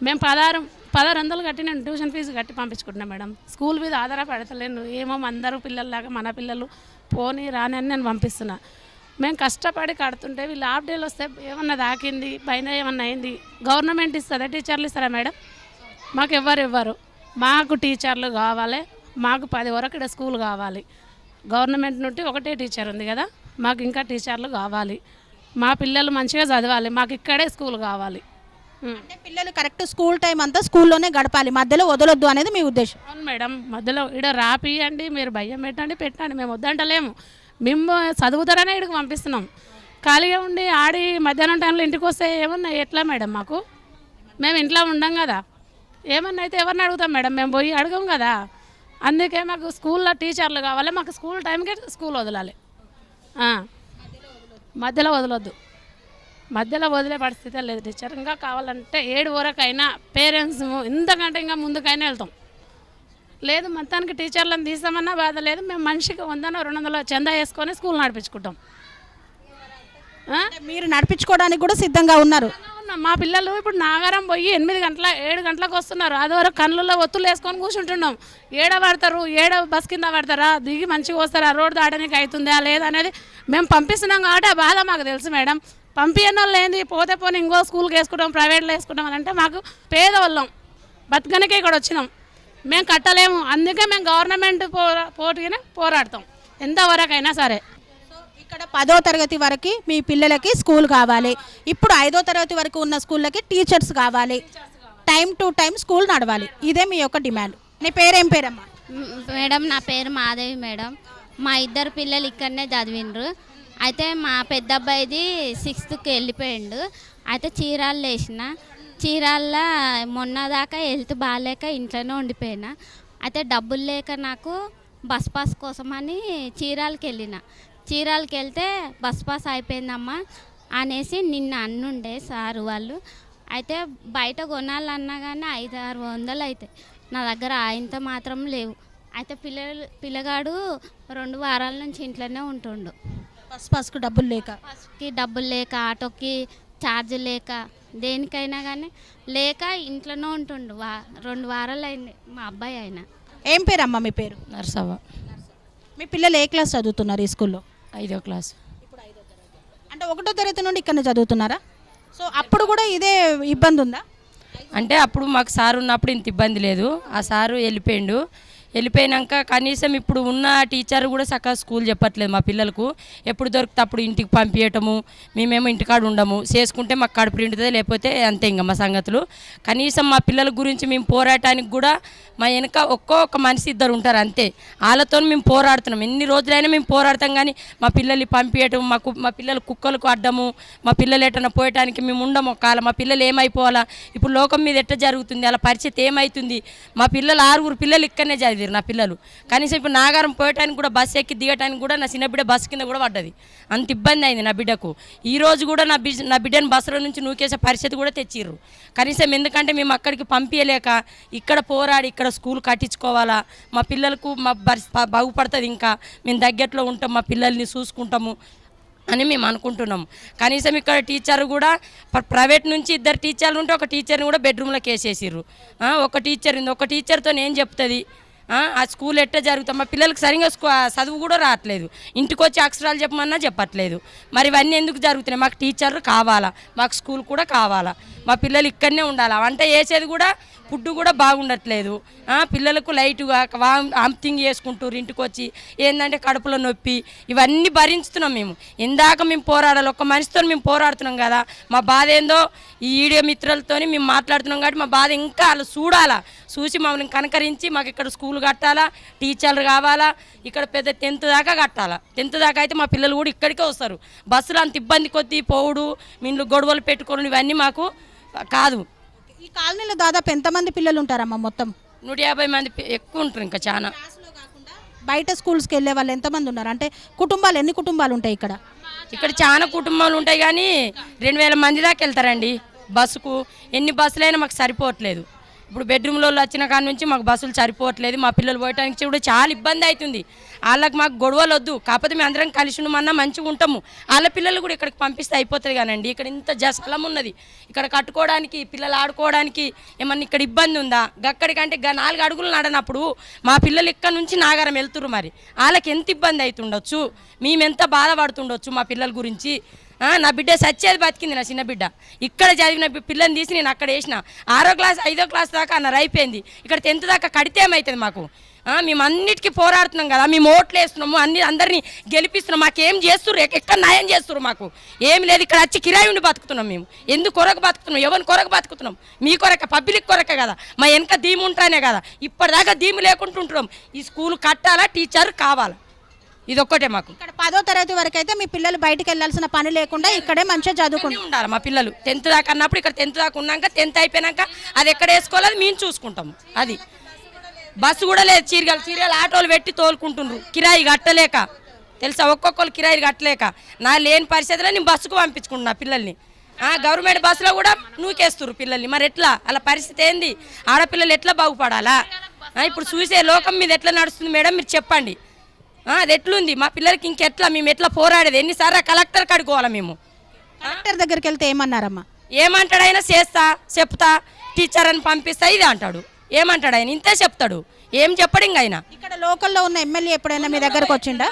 మేము 1600 కట్టి నేను ట్యూషన్ ఫీజు కట్టి పంపించుకుంటున్నా మేడం. స్కూల్ మీద ఆధారపడతలేను. ఏమో అందరూ పిల్లల్లాగా మన పిల్లలు పోనీ రాని అని నేను పంపిస్తున్నా. మేము కష్టపడి కడుతుంటే వీళ్ళు హాఫ్ డేలు వస్తే ఏమన్నా దాకింది, పైన ఏమన్నా అయింది, గవర్నమెంట్ ఇస్తుందా? టీచర్లు ఇస్తారా మేడం? మాకు ఇవ్వరు. మాకు టీచర్లు కావాలి, మాకు 10 వరకు ఇక్కడ స్కూల్ కావాలి. గవర్నమెంట్ నుండి ఒకటే టీచర్ ఉంది కదా, మాకు ఇంకా టీచర్లు కావాలి. మా పిల్లలు మంచిగా చదవాలి, మాకు ఇక్కడే స్కూల్ కావాలి. అంటే పిల్లలు కరెక్ట్ స్కూల్ టైం అంతా స్కూల్లోనే గడపాలి, మధ్యలో వదలొద్దు అనేది మీ ఉద్దేశం? అవును మేడం. మధ్యలో ఇక్కడ రాపియండి, మీరు భయం పెట్టండి, మేము వద్దంటలేము. మేము చదువుతారనే ఇక్కడికి పంపిస్తున్నాం. ఖాళీగా ఉండి ఆడి మధ్యాహ్నం టైంలో ఇంటికి వస్తే ఏమన్నా ఎట్లా మేడం? మాకు మేము ఇంట్లో ఉండం కదా, ఏమన్నా అయితే ఎవరిని అడుగుతాం మేడం? మేము పోయి అడగం కదా. అందుకే మాకు స్కూల్లో టీచర్లు కావాలి, మాకు స్కూల్ టైంకే స్కూల్ వదలాలి. మధ్యలో వదలొద్దు. మధ్యలో వదిలే పరిస్థితే లేదు టీచర్. ఇంకా కావాలంటే 7 వరకు అయినా పేరెంట్స్ ఇంతకంటే ఇంకా ముందుకైనా వెళ్తాం. లేదు మొత్తానికి టీచర్లను తీసామన్నా బాధ లేదు, మేము మనిషికి 100-200 చందా వేసుకొని స్కూల్ నడిపించుకుంటాం. మీరు నడిపించుకోవడానికి కూడా సిద్ధంగా ఉన్నారు? మా పిల్లలు ఇప్పుడు నాగారం పోయి 7 గంటలకు వస్తున్నారు. అది వరకు కళ్ళల్లో ఒత్తులు వేసుకొని కూర్చుంటున్నాం. ఏడ పడతారు, బస్ కింద పడతారా, దిగి మంచిగా వస్తారా, రోడ్డు దాటడానికి అవుతుందా లేదనేది మేము పంపిస్తున్నాం కాబట్టి ఆ బాధ మాకు తెలుసు మేడం. పంపించని వాళ్ళు ఏంది, పోతే పోనీ ఇంకో స్కూల్కి వేసుకుంటాం, ప్రైవేట్లో వేసుకుంటాం అని అంటే మాకు పేదవాళ్ళం, బతకనికే ఇక్కడ వచ్చినాం, మేము కట్టలేము. అందుకే మేము గవర్నమెంట్ పోటీనే పోరాడతాం ఎంతవరకైనా సరే. ఇక్కడ 10వ తరగతి వరకు మీ పిల్లలకి స్కూల్ కావాలి, ఇప్పుడు 5వ తరగతి వరకు ఉన్న స్కూళ్ళకి టీచర్స్ కావాలి, టైం టు టైం స్కూల్ నడవాలి. ఇదే మీ యొక్క డిమాండ్. నీ పేరేం పేరమ్మా? మేడం నా పేరు మాధవి మేడం. మా 2 పిల్లలు ఇక్కడనే చదివిండ్రు. అయితే మా పెద్ద అబ్బాయిది 6th వెళ్ళిపోయిండు. అయితే చీరాలు వేసిన, చీరాల్లో మొన్న దాకా హెల్త్ బాగాలేక ఇంట్లోనే ఉండిపోయినా. అయితే డబ్బులు లేక నాకు బస్ పాస్ కోసమని చీరాలకి వెళ్ళిన. చీరాలకి వెళ్తే బస్ పాస్ అయిపోయిందమ్మా అనేసి నిన్న అన్నుండే సారు వాళ్ళు. అయితే బయట కొనాలన్నా కానీ 500-600 అవుతాయి, నా దగ్గర ఇంత మాత్రం లేవు. అయితే పిల్లగాడు 2 వారాల నుంచి ఇంట్లోనే ఉంటుండు. బస్ పాస్కు డబ్బులు లేక, బస్కి డబ్బులు లేక, ఆటోకి ఛార్జ్ లేక, దేనికైనా కానీ లేక ఇంట్లోనే ఉంటుండు. 2 వారాలు అయింది మా అబ్బాయి అయినా. ఏం పేరమ్మా మీ పేరు? నర్సవ్వ. మీ పిల్లలు ఏ క్లాస్ చదువుతున్నారు ఈ స్కూల్లో? 5వ క్లాస్. అంటే 1వ తరగతి నుండి ఇక్కడనే చదువుతున్నారా? సో అప్పుడు కూడా ఇదే ఇబ్బంది ఉందా? అంటే అప్పుడు మాకు సార్ ఉన్నప్పుడు ఇంత ఇబ్బంది లేదు, ఆ సారు వెళ్ళిపోయినాక కనీసం ఇప్పుడు ఉన్న టీచర్ కూడా చక్కగా స్కూల్ చెప్పట్లేదు మా పిల్లలకు. ఎప్పుడు దొరికితే అప్పుడు ఇంటికి పంపించటము, మేమేమో ఇంటికాడ ఉండము, చేసుకుంటే మాకు కడుపు నిండుతుంది, లేకపోతే అంతే ఇంకా మా సంగతులు. కనీసం మా పిల్లల గురించి మేము పోరాటానికి కూడా మా వెనక ఒక్కొక్క మనిషి 2 ఉంటారు అంతే, వాళ్ళతో మేము పోరాడుతున్నాం. ఎన్ని రోజులైనా మేము పోరాడతాం, కానీ మా పిల్లల్ని పంపించటం, మా పిల్లలు కుక్కలకు అడ్డము, మా పిల్లలు ఎటన్నా పోయటానికి మేము ఉండము. ఒకవేళ మా పిల్లలు ఏమైపోవాలా, ఇప్పుడు లోకం మీద ఎట్లా జరుగుతుంది, అలా పరిస్థితి ఏమవుతుంది. మా పిల్లలు 6 పిల్లలు ఇక్కడనే చదివి బయలుదేరి నా పిల్లలు. కనీసం ఇప్పుడు నాగారం పోయటానికి కూడా బస్సు ఎక్కి దిగటానికి కూడా నా చిన్న బిడ్డ బస్సు కింద కూడా పడ్డది. అంత ఇబ్బంది అయింది నా బిడ్డకు. ఈరోజు కూడా నా బిడ్డను బస్సులో నుంచి నూకేసే పరిస్థితి కూడా తెచ్చిర్రు. కనీసం ఎందుకంటే మేము అక్కడికి పంపించలేక ఇక్కడ పోరాడి ఇక్కడ స్కూల్ కట్టించుకోవాలా, మా పిల్లలకు మా బాగుపడుతుంది, ఇంకా మేము దగ్గరలో ఉంటాం, మా పిల్లల్ని చూసుకుంటాము అని మేము అనుకుంటున్నాము. కనీసం ఇక్కడ టీచర్ కూడా ప్రైవేట్ నుంచి 2 టీచర్లు ఉంటే ఒక టీచర్ని కూడా బెడ్రూమ్లోకి వేసేసిర్రు. ఒక టీచర్తో ఏం చెప్తుంది? ఆ స్కూల్ ఎట్లా జరుగుతాం? మా పిల్లలకి సరిగ్గా చదువు కూడా రావట్లేదు, ఇంటికి వచ్చి అక్షరాలు చెప్పమన్నా చెప్పట్లేదు. మరి ఇవన్నీ ఎందుకు జరుగుతున్నాయి? మాకు టీచర్లు కావాలా, మాకు స్కూల్ కూడా కావాలా, మా పిల్లలు ఇక్కడనే ఉండాలా. వంట చేసేది కూడా ఫుడ్ కూడా బాగుండట్లేదు. పిల్లలకు లైట్గా వామిటింగ్ చేసుకుంటారు ఇంటికి వచ్చి, ఏంటంటే కడుపులో నొప్పి, ఇవన్నీ భరించుతున్నాం మేము. ఇందాక మేము పోరాడాలి, ఒక్క మనిషితో మేము పోరాడుతున్నాం కదా. మా బాధ ఏందో ఈ ఈడియో మిత్రులతో మేము మాట్లాడుతున్నాం కాబట్టి మా బాధ ఇంకా వాళ్ళు చూసి మమ్మల్ని కనకరించి మాకు ఇక్కడ స్కూల్ కట్టాలా, టీచర్లు కావాలా, ఇక్కడ పెద్ద 10th దాకా కట్టాలా. 10th దాకా అయితే మా పిల్లలు కూడా ఇక్కడికే వస్తారు. బస్సులు అంత ఇబ్బంది కొద్దీ పోవుడు, మీళ్ళు గొడవలు పెట్టుకోవడం ఇవన్నీ మాకు కాదు. ఈ కాలనీలో దాదాపు ఎంతమంది పిల్లలు ఉంటారమ్మా? మొత్తం 150 మంది ఎక్కువ ఉంటారు. ఇంకా చాలా బయట స్కూల్స్కి వెళ్ళే వాళ్ళు ఎంతమంది ఉన్నారు? అంటే కుటుంబాలు ఎన్ని కుటుంబాలు ఉంటాయి ఇక్కడ? ఇక్కడ చాలా కుటుంబాలు ఉంటాయి కానీ 2000 మంది దాకా వెళ్తారండి బస్సుకు. ఎన్ని బస్సులైనా మాకు సరిపోవట్లేదు. ఇప్పుడు బెడ్రూమ్లో వచ్చిన కాడ నుంచి మాకు బస్సులు సరిపోవట్లేదు. మా పిల్లలు పోయటానికి కూడా చాలా ఇబ్బంది అవుతుంది. వాళ్ళకి మాకు గొడవలు వద్దు, కాకపోతే మేము అందరం కలిసి ఉండమన్నా మంచిగా ఉంటాము. వాళ్ళ పిల్లలు కూడా ఇక్కడికి పంపిస్తే అయిపోతుంది కానండి. ఇక్కడ ఇంత స్థలం ఉన్నది, ఇక్కడ కట్టుకోవడానికి, పిల్లలు ఆడుకోవడానికి ఏమన్నా ఇక్కడ ఇబ్బంది ఉందా? గక్కడికంటే 4 అడుగులు నడనప్పుడు మా పిల్లలు ఇక్కడ నుంచి నాగారం వెళ్తున్నారు. మరి వాళ్ళకి ఎంత ఇబ్బంది అవుతుండొచ్చు, మేమెంత బాధపడుతుండొచ్చు మా పిల్లల గురించి. నా బిడ్డ సచ్చేది బతికింది, నా చిన్న బిడ్డ. ఇక్కడ చదివిన పిల్లని తీసి నేను అక్కడ వేసిన. 6వ క్లాస్ 5వ క్లాస్ దాకా అన్నారు అయిపోయింది. ఇక్కడ 10th దాకా కడితే ఏమవుతుంది మాకు? మేము అన్నిటికీ పోరాడుతున్నాం కదా, మేము ఓట్లు వేస్తున్నాము, అందరినీ గెలిపిస్తున్నాం. మాకేం చేస్తున్నారు? ఎక్కడ న్యాయం చేస్తున్నారు? మాకు ఏం లేదు. ఇక్కడ వచ్చి కిరాయి ఉండి బతుకుతున్నాం. మేము ఎందుకు కొరకు బతుకుతున్నాం? ఎవరిని కొరకు బతుకుతున్నాం? మీ కొరక, పబ్లిక్ కొరకే కదా. మా వెనక ధీము ఉంటానే కదా. ఇప్పటిదాకా ధీము లేకుంటుంటున్నాం. ఈ స్కూల్ కట్టాలా, టీచర్ కావాలా, ఇదొక్కటే మాకు. ఇక్కడ 10వ తరగతి వరకు అయితే మీ పిల్లలు బయటకు వెళ్ళాల్సిన పని లేకుండా ఇక్కడే మంచిగా చదువుకుంటూ ఉండాలి. మా పిల్లలు 10th దాకా అన్నప్పుడు ఇక్కడ 10th దాకా ఉన్నాక 10th అయిపోయాక అది ఎక్కడ వేసుకోవాలి మేము చూసుకుంటాము. అది బస్సు కూడా లేదు. చీరలు ఆటోలు పెట్టి తోలుకుంటుండ్రు కిరాయి కట్టలేక, తెలుసా? ఒక్కొక్కరు కిరాయి కట్టలేక నా లేని పరిస్థితిలో నేను బస్సుకు పంపించుకుంటున్నా పిల్లల్ని. గవర్నమెంట్ బస్సులో కూడా నూకేస్తున్నారు పిల్లల్ని. మరి ఎట్లా? అలా పరిస్థితి ఏంది? ఆడపిల్లలు ఎట్లా బాగుపడాలా? ఇప్పుడు చూసే లోకం మీద ఎట్లా నడుస్తుంది మేడం, మీరు చెప్పండి. అది ఎట్లుంది? మా పిల్లలకి ఇంకెట్లా, మేము ఎట్లా పోరాడేది? ఎన్నిసార్లు కలెక్టర్ కడుకోవాలా మేము? కలెక్టర్ దగ్గరికి వెళ్తే ఏమన్నారమ్మా? ఏమంటాడు ఆయన? చెప్తా టీచర్ అని పంపిస్తా ఇది అంటాడు. ఏమంటాడు ఆయన? ఇంతే చెప్తాడు, ఏం చెప్పడు ఇంకా ఆయన. ఇక్కడ లోకల్లో ఉన్న ఎమ్మెల్యే ఎప్పుడైనా మీ దగ్గరకు వచ్చిండా?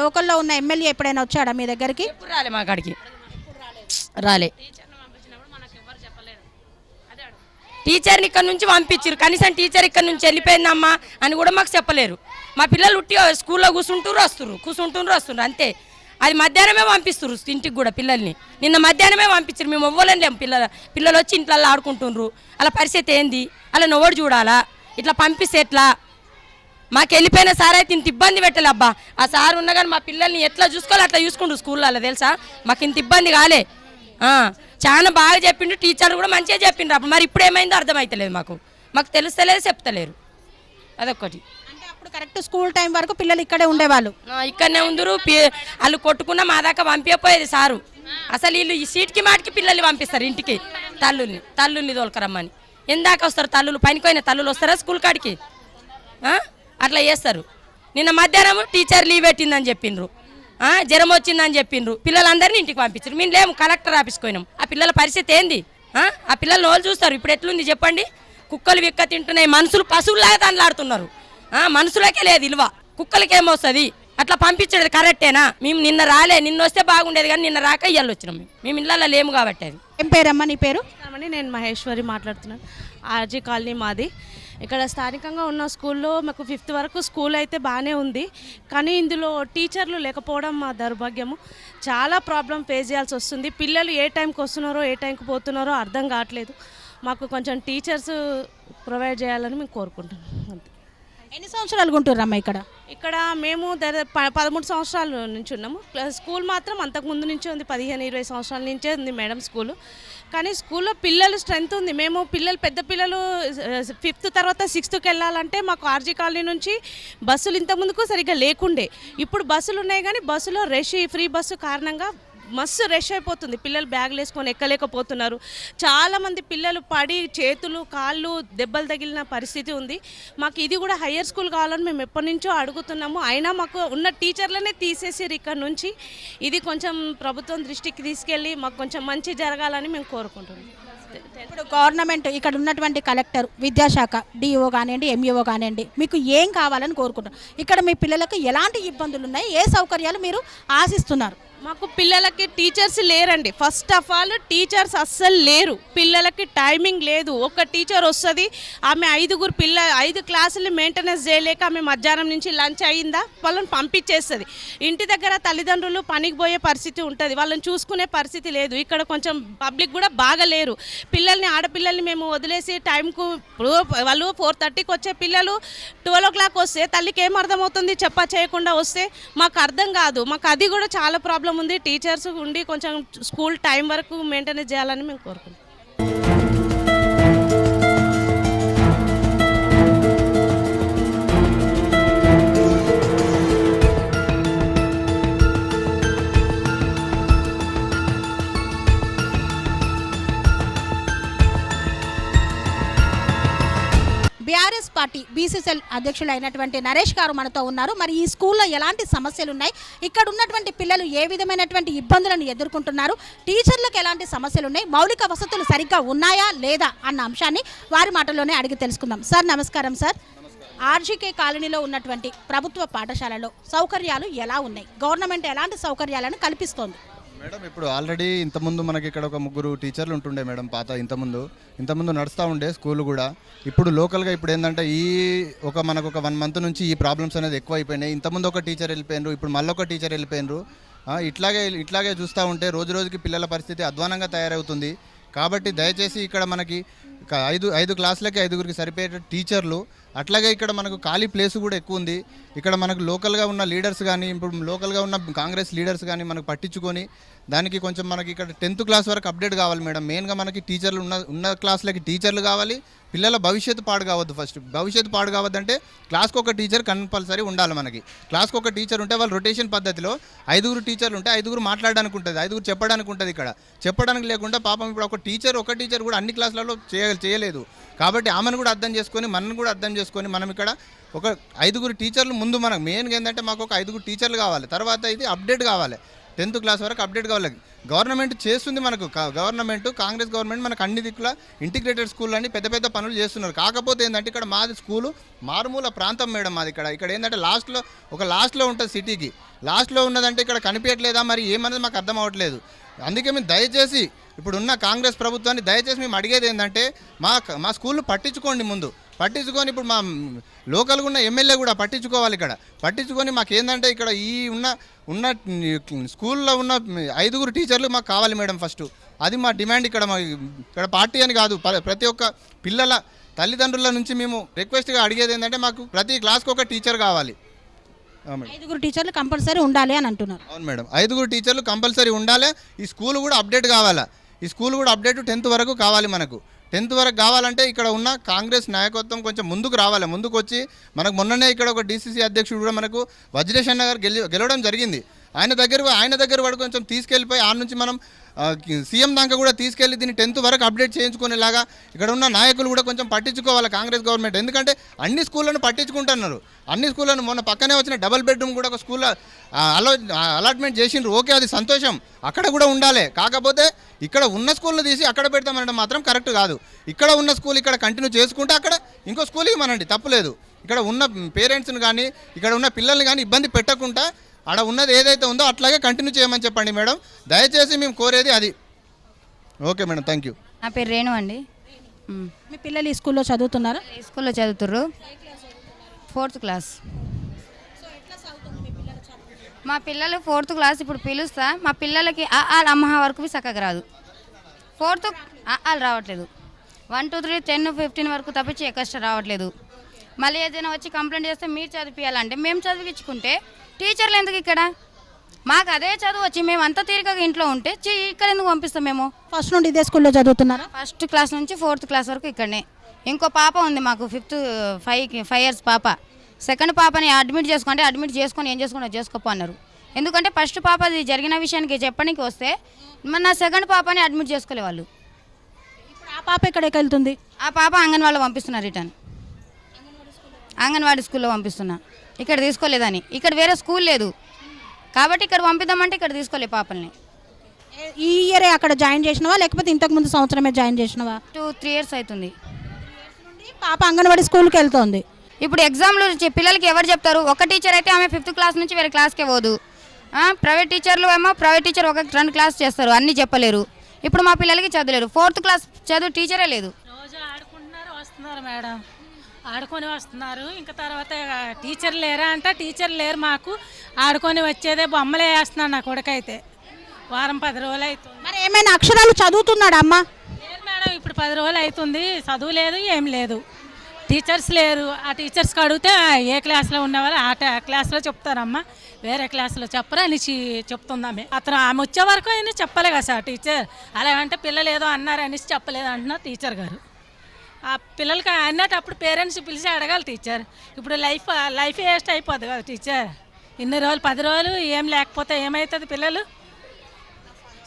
లోకల్లో ఉన్న ఎమ్మెల్యే ఎప్పుడైనా వచ్చాడా మీ దగ్గరికి? రాలే, మా కాడికి రాలే. టీచర్ని ఇక్కడ నుంచి పంపించారు, కనీసం టీచర్ ఇక్కడ నుంచి వెళ్ళిపోయిందమ్మా అని కూడా మాకు చెప్పలేరు. మా పిల్లలు ఉట్టి స్కూల్లో కూర్చుంటూరు వస్తున్నారు అంతే. అది మధ్యాహ్నమే పంపిస్తారు ఇంటికి కూడా పిల్లల్ని. నిన్న మధ్యాహ్నమే పంపించారు. మేము ఇవ్వలేం. పిల్లలు వచ్చి ఇంట్లో ఆడుకుంటుండ్రు. అలా పరిస్థితి ఏంది? అలా నవ్వడు చూడాలా? ఇట్లా పంపిస్తే ఎట్లా? మాకు వెళ్ళిపోయిన సార్ అయితే ఇంత ఇబ్బంది పెట్టలే అబ్బా. ఆ సార్ ఉన్నా కానీ మా పిల్లల్ని ఎట్లా చూసుకోవాలి అట్లా చూసుకుంటారు స్కూల్లో, తెలుసా? మాకు ఇంత ఇబ్బంది కాలే. చాలా బాగా చెప్పిండు, టీచర్లు కూడా మంచిగా చెప్పిండ్రు. అప్పుడు మరి ఇప్పుడు ఏమైందో అర్థమవుతలేదు మాకు తెలుస్తలేదు, చెప్తలేరు. అదొక్కటి. అంటే అప్పుడు కరెక్ట్ స్కూల్ టైం వరకు పిల్లలు ఇక్కడే ఉండేవాళ్ళు? ఇక్కడనే ఉందరు. వాళ్ళు కొట్టుకున్న మా దాకా పంపించపోయేది సారు. అసలు వీళ్ళు ఈ సీట్కి మాటికి పిల్లల్ని పంపిస్తారు ఇంటికి. తల్లుల్ని తోలుకరమ్మని. ఎందాక వస్తారు తల్లులు? పనిపోయిన తల్లులు వస్తారా స్కూల్ కాడికి? అట్లా చేస్తారు. నిన్న మధ్యాహ్నం టీచర్ లీవ్ పెట్టిందని చెప్పిండ్రు, జ్వరం వచ్చిందని చెప్పిండ్రు. పిల్లలందరినీ ఇంటికి పంపించారు. మేము లేము, కలెక్టర్ ఆఫీస్కి పోయినాం. ఆ పిల్లల పరిస్థితి ఏంది? ఆ పిల్లలు వాళ్ళు చూస్తారు. ఇప్పుడు ఎట్లుంది చెప్పండి? కుక్కలు విక్క తింటున్నాయి, మనుషులు పశువులాగా తండ్లాడుతున్నారు. మనుషులకే లేదు విలువ, కుక్కలకి ఏమొస్తుంది? అట్లా పంపించలేదు కరెక్టేనా? మేము నిన్న రాలే, నిన్న వస్తే బాగుండేది కానీ నిన్న రాక ఇవాళ వచ్చినాం. మేము ఇళ్ళల్లో లేము కాబట్టి. అది ఏం పేరమ్మా నీ పేరు? నేను మహేశ్వరి మాట్లాడుతున్నాను. ఆర్జీ కాలనీ మాది. ఇక్కడ స్థానికంగా ఉన్న స్కూల్లో మాకు 5th వరకు స్కూల్ అయితే బాగానే ఉంది, కానీ ఇందులో టీచర్లు లేకపోవడం మా దౌర్భాగ్యము. చాలా ప్రాబ్లం ఫేస్ చేయాల్సి వస్తుంది. పిల్లలు ఏ టైంకి వస్తున్నారో ఏ టైంకి పోతున్నారో అర్థం కావట్లేదు. మాకు కొంచెం టీచర్స్ ప్రొవైడ్ చేయాలని మేము కోరుకుంటున్నాం. అంతే. ఎన్ని సంవత్సరాలు ఉంటుర్రమ్మా ఇక్కడ? ఇక్కడ మేము 13 సంవత్సరాల నుంచి ఉన్నాము. స్కూల్ మాత్రం అంతకుముందు నుంచే ఉంది, 15-20 సంవత్సరాల నుంచే ఉంది మేడం స్కూలు. కానీ స్కూల్లో పిల్లలు స్ట్రెంత్ ఉంది. మేము పెద్ద పిల్లలు 5th తర్వాత 6thకి వెళ్ళాలంటే మాకు ఆర్జీ కాలనీ నుంచి బస్సులు ఇంతకుముందుకు సరిగ్గా లేకుండే. ఇప్పుడు బస్సులు ఉన్నాయి కానీ బస్సులో రష్, ఫ్రీ బస్సు కారణంగా మస్తు రష్ అయిపోతుంది. పిల్లలు బ్యాగులు వేసుకొని ఎక్కలేకపోతున్నారు. చాలామంది పిల్లలు పడి చేతులు కాళ్ళు దెబ్బలు తగిలిన పరిస్థితి ఉంది. మాకు ఇది కూడా హయ్యర్ స్కూల్ కావాలని మేము ఎప్పటి నుంచో అడుగుతున్నాము. అయినా మాకు ఉన్న టీచర్లనే తీసేసారు ఇక్కడ నుంచి. ఇది కొంచెం ప్రభుత్వం దృష్టికి తీసుకెళ్ళి మాకు కొంచెం మంచి జరగాలని మేము కోరుకుంటున్నాం. ఇప్పుడు గవర్నమెంట్ ఇక్కడ ఉన్నటువంటి కలెక్టర్, విద్యాశాఖ, డిఓ కానివ్వండి, ఎంఈఓ కానివ్వండి, మీకు ఏం కావాలని కోరుకుంటారు? ఇక్కడ మీ పిల్లలకు ఎలాంటి ఇబ్బందులు ఉన్నాయి, ఏ సౌకర్యాలు మీరు ఆశిస్తున్నారు? మాకు పిల్లలకి టీచర్స్ లేరండి. ఫస్ట్ ఆఫ్ ఆల్ టీచర్స్ అస్సలు లేరు. పిల్లలకి టైమింగ్ లేదు. ఒక టీచర్ వస్తుంది, ఆమె 5 క్లాసులు మెయింటెనెన్స్ చేయలేక ఆమె మధ్యాహ్నం నుంచి లంచ్ అయిందా వాళ్ళని పంపించేస్తుంది. ఇంటి దగ్గర తల్లిదండ్రులు పనికి పోయే పరిస్థితి ఉంటుంది, వాళ్ళని చూసుకునే పరిస్థితి లేదు. ఇక్కడ కొంచెం పబ్లిక్ కూడా బాగా లేరు. ఆడపిల్లల్ని మేము వదిలేసి టైంకు వాళ్ళు 4:30కి వచ్చే పిల్లలు 12 o'clock వస్తే తల్లికి ఏం అర్థమవుతుంది చేయకుండా వస్తే మాకు అర్థం కాదు. మాకు అది కూడా చాలా ప్రాబ్లం ఉంది. టీచర్స్ ఉండి కొంచెం స్కూల్ టైం వరకు మెయింటెనెన్స్ చేయాలని మేము కోరుకుంటున్నాం. బీఆర్ఎస్ పార్టీ బీసీసీఎల్ అధ్యక్షులు అయినటువంటి నరేష్ గారు మనతో ఉన్నారు. మరి ఈ స్కూల్లో ఎలాంటి సమస్యలు ఉన్నాయి, ఇక్కడ ఉన్నటువంటి పిల్లలు ఏ విధమైనటువంటి ఇబ్బందులను ఎదుర్కొంటున్నారు, టీచర్లకు ఎలాంటి సమస్యలు ఉన్నాయి, మౌలిక వసతులు సరిగ్గా ఉన్నాయా లేదా అన్న అంశాన్ని వారి మాటల్లోనే అడిగి తెలుసుకుందాం. సార్ నమస్కారం. సార్, ఆర్జీకే కాలనీలో ఉన్నటువంటి ప్రభుత్వ పాఠశాలలో సౌకర్యాలు ఎలా ఉన్నాయి, గవర్నమెంట్ ఎలాంటి సౌకర్యాలను కల్పిస్తోంది? మేడం ఇప్పుడు ఆల్రెడీ ఇంతకుముందు మనకి ఇక్కడ ఒక 3 టీచర్లు ఉంటుండే మేడం. పాత ఇంతకుముందు నడుస్తూ ఉండే స్కూల్ కూడా. ఇప్పుడు లోకల్గా ఇప్పుడు ఏంటంటే మనకు ఒక 1 month నుంచి ఈ ప్రాబ్లమ్స్ అనేది ఎక్కువ అయిపోయినాయి. ఇంతకుముందు ఒక టీచర్ వెళ్ళిపోయినారు, ఇప్పుడు మళ్ళీ ఒక టీచర్ వెళ్ళిపోయినారు. ఇట్లాగే చూస్తూ ఉంటే రోజుకి పిల్లల పరిస్థితి అధ్వానంగా తయారవుతుంది. కాబట్టి దయచేసి ఇక్కడ మనకి 5 క్లాసులకి 5గురికి సరిపోయే టీచర్లు, అట్లాగే ఇక్కడ మనకు ఖాళీ ప్లేస్ కూడా ఎక్కువ ఉంది. ఇక్కడ మనకు లోకల్గా ఉన్న లీడర్స్ కానీ, ఇప్పుడు లోకల్గా ఉన్న కాంగ్రెస్ లీడర్స్ కానీ మనకు పట్టించుకొని దానికి కొంచెం మనకి ఇక్కడ 10th క్లాస్ వరకు అప్డేట్ కావాలి మేడం. మెయిన్గా మనకి టీచర్లు ఉన్న క్లాసులకి టీచర్లు కావాలి. పిల్లల భవిష్యత్తు పాడు కావద్దు. ఫస్ట్ భవిష్యత్తు పాడు కావద్దంటే క్లాస్కి ఒక టీచర్ కంపల్సరీ ఉండాలి. మనకి క్లాస్కి ఒక టీచర్ ఉంటే వాళ్ళు రొటేషన్ పద్ధతిలో 5 టీచర్లు ఉంటే 5 మాట్లాడడానికి ఉంటుంది, 5 చెప్పడానికి ఉంటుంది. ఇక్కడ చెప్పడానికి లేకుండా పాపం ఇప్పుడు ఒక టీచర్ కూడా అన్ని క్లాసులలో చేయలేదు. కాబట్టి ఆమెను కూడా అర్థం చేసుకొని మనను కూడా అర్థం చేసుకొని మనం ఇక్కడ ఒక 5 టీచర్లు ముందు మనకు మెయిన్గా ఏంటంటే మాకు ఒక 5 టీచర్లు కావాలి. తర్వాత ఇది అప్డేట్ కావాలి, 10th క్లాస్ వరకు అప్డేట్ కావాలి. గవర్నమెంట్ చేస్తుంది మనకు. కాంగ్రెస్ గవర్నమెంట్ మనకు అన్ని దిక్కుల ఇంటిగ్రేటెడ్ స్కూల్ అని పెద్ద పనులు చేస్తున్నారు. కాకపోతే ఏంటంటే ఇక్కడ మాది స్కూలు మారుమూల ప్రాంతం మేడం. మాది ఇక్కడ ఏంటంటే లాస్ట్లో ఉంటుంది, సిటీకి లాస్ట్లో ఉన్నదంటే ఇక్కడ కనిపించట్లేదా మరి ఏమన్నది మాకు అర్థం అవ్వట్లేదు. అందుకే మేము దయచేసి ఇప్పుడున్న కాంగ్రెస్ ప్రభుత్వాన్ని దయచేసి మేము అడిగేది ఏంటంటే మా స్కూళ్ళు పట్టించుకొని ఇప్పుడు మా లోకల్గా ఉన్న ఎమ్మెల్యే కూడా పట్టించుకోవాలి. ఇక్కడ పట్టించుకొని మాకు ఏంటంటే ఇక్కడ ఈ ఉన్న స్కూల్లో ఉన్న 5 టీచర్లు మాకు కావాలి మేడం. ఫస్ట్ అది మా డిమాండ్. ఇక్కడ పార్టీ అని కాదు, ప్రతి ఒక్క పిల్లల తల్లిదండ్రుల నుంచి మేము రిక్వెస్ట్గా అడిగేది ఏంటంటే మాకు ప్రతి క్లాస్కి ఒక టీచర్ కావాలి. 5 టీచర్లు కంపల్సరీ ఉండాలి అని అంటున్నారు. అవును మేడం, 5 టీచర్లు కంపల్సరీ ఉండాలి. ఈ స్కూల్ కూడా అప్డేట్ కావాలా. ఈ స్కూల్ కూడా అప్డేట్ 10th వరకు కావాలి. మనకు 10th వరకు కావాలంటే ఇక్కడ ఉన్న కాంగ్రెస్ నాయకత్వం కొంచెం ముందుకు రావాలి. ముందుకు వచ్చి మనకు మొన్ననే ఇక్కడ ఒక డీసీసీ అధ్యక్షుడు కూడా మనకు వజ్రేష్ అన్న గారు గెలవడం జరిగింది. ఆయన దగ్గర వాడు కొంచెం తీసుకెళ్ళిపోయి ఆ నుంచి మనం సీఎం దాకా కూడా తీసుకెళ్ళి దీన్ని 10th వరకు అప్డేట్ చేయించుకునేలాగా ఇక్కడ ఉన్న నాయకులు కూడా కొంచెం పట్టించుకోవాలి కాంగ్రెస్ గవర్నమెంట్. ఎందుకంటే అన్ని స్కూళ్ళను పట్టించుకుంటున్నారు. అన్ని స్కూళ్ళను మొన్న పక్కనే వచ్చిన డబుల్ బెడ్రూమ్ కూడా ఒక స్కూల్లో అలాట్మెంట్ చేసిండ్రు. ఓకే, అది సంతోషం, అక్కడ కూడా ఉండాలి. కాకపోతే ఇక్కడ ఉన్న స్కూల్లో తీసి అక్కడ పెడతామనడం మాత్రం కరెక్ట్ కాదు. ఇక్కడ ఉన్న స్కూల్ ఇక్కడ కంటిన్యూ చేసుకుంటే అక్కడ ఇంకో స్కూల్ ఇవ్వమనండి, తప్పులేదు. ఇక్కడ ఉన్న పేరెంట్స్ని కానీ ఇక్కడ ఉన్న పిల్లల్ని కానీ ఇబ్బంది పెట్టకుండా ఆడ ఉన్నది ఏదైతే ఉందో అట్లాగే కంటిన్యూ చేయమని చెప్పండి మేడం. దయచేసి మేము కోరేది అది. Okay madam, thank you. నా పేరు రేణు అండి. మీ పిల్లలు ఈ స్కూల్లో చదువుతున్నారా? ఈ స్కూల్లో చదువుతుర్రు, 4th క్లాస్. మా పిల్లలు 4th క్లాస్. ఇప్పుడు పిలుస్తా, మా పిల్లలకి ఆల్ అమ్మ వరకు చక్కగా రాదు. 4th ఆల్ రావట్లేదు. 1 2 3 10 15 వరకు తప్పించి ఎక్స్ట్రా రావట్లేదు. మళ్ళీ ఏదైనా వచ్చి కంప్లైంట్ చేస్తే మీరు చదివించాలంటే మేము చదివించుకుంటే టీచర్లు ఎందుకు ఇక్కడ? మాకు అదే చదువు వచ్చి మేము అంత తీరికగా ఇంట్లో ఉంటే ఇక్కడ ఎందుకు పంపిస్తాం మేము? ఫస్ట్ నుండి ఇదే స్కూల్లో చదువుతున్నారా? ఫస్ట్ క్లాస్ నుంచి 4th క్లాస్ వరకు ఇక్కడనే. ఇంకో పాప ఉంది మాకు 5 years పాప. సెకండ్ పాపని అడ్మిట్ చేసుకొని ఏం చేసుకున్నా చేసుకోపో అన్నారు. ఎందుకంటే ఫస్ట్ పాపది జరిగిన విషయానికి చెప్పడానికి వస్తే మన సెకండ్ పాపని అడ్మిట్ చేసుకోలే వాళ్ళు. ఇప్పుడు ఆ పాప ఎక్కడికి వెళ్తుంది? ఆ పాప అంగన్వాడీలో పంపిస్తున్నారు, రిటర్న్ అంగన్వాడీ స్కూల్లో పంపిస్తున్నా. ఇక్కడ తీసుకోలేదని, ఇక్కడ వేరే స్కూల్ లేదు కాబట్టి ఇక్కడ పంపిద్దామంటే ఇక్కడ తీసుకోలే పాపల్ని. ఈ ఇయరే అక్కడ జాయిన్ చేసినవా లేకపోతే ఇంతకుముందు సంవత్సరమే జాయిన్ చేసినవా? 2-3 years అవుతుంది. పాప అంగన్వాడీ స్కూల్కి వెళ్తుంది. ఇప్పుడు ఎగ్జామ్లు పిల్లలకి ఎవరు చెప్తారు? ఒక టీచర్ అయితే ఆమె 5th క్లాస్ నుంచి వేరే క్లాస్కే పోదు. ప్రైవేట్ టీచర్లు ఏమో ప్రైవేట్ టీచర్ 1-2 క్లాస్ చేస్తారు, అన్నీ చెప్పలేరు. ఇప్పుడు మా పిల్లలకి చదవలేరు. 4th క్లాస్ చదువు టీచరే లేదు. రోజు ఆడుకుంటున్నారు, వస్తున్నారు మేడం, ఆడుకొని వస్తున్నారు. ఇంకా తర్వాత టీచర్ లేరా అంటే టీచర్ లేరు, మాకు ఆడుకొని వచ్చేదే బొమ్మలే వేస్తున్నాను నా కొడుకైతే. వారం 10 రోజులు అవుతుంది. మరి ఏమైనా అక్షరాలు చదువుతున్నాడా అమ్మ? లేదు మేడం, ఇప్పుడు 10 రోజులు అవుతుంది, చదువు లేదు, ఏం లేదు, టీచర్స్ లేరు. ఆ టీచర్స్కి అడిగితే ఏ క్లాస్లో ఉన్నవాళ్ళు ఆ క్లాస్లో చెప్తారమ్మా, వేరే క్లాస్లో చెప్పరా అని చెప్తుందామే. ఆమె వచ్చే వరకు అయినా చెప్పలే కదా సార్ టీచర్. అలాగంటే పిల్లలు ఏదో అన్నారు అనేసి చెప్పలేదు అంటున్నారు టీచర్ గారు. ఆ పిల్లలకి అన్నటప్పుడు పేరెంట్స్ పిలిచి అడగాలి టీచర్. ఇప్పుడు లైఫ్ వేస్ట్ అయిపోద్ది కదా టీచర్. ఇన్ని రోజులు 10 రోజులు ఏం లేకపోతే ఏమవుతుంది? పిల్లలు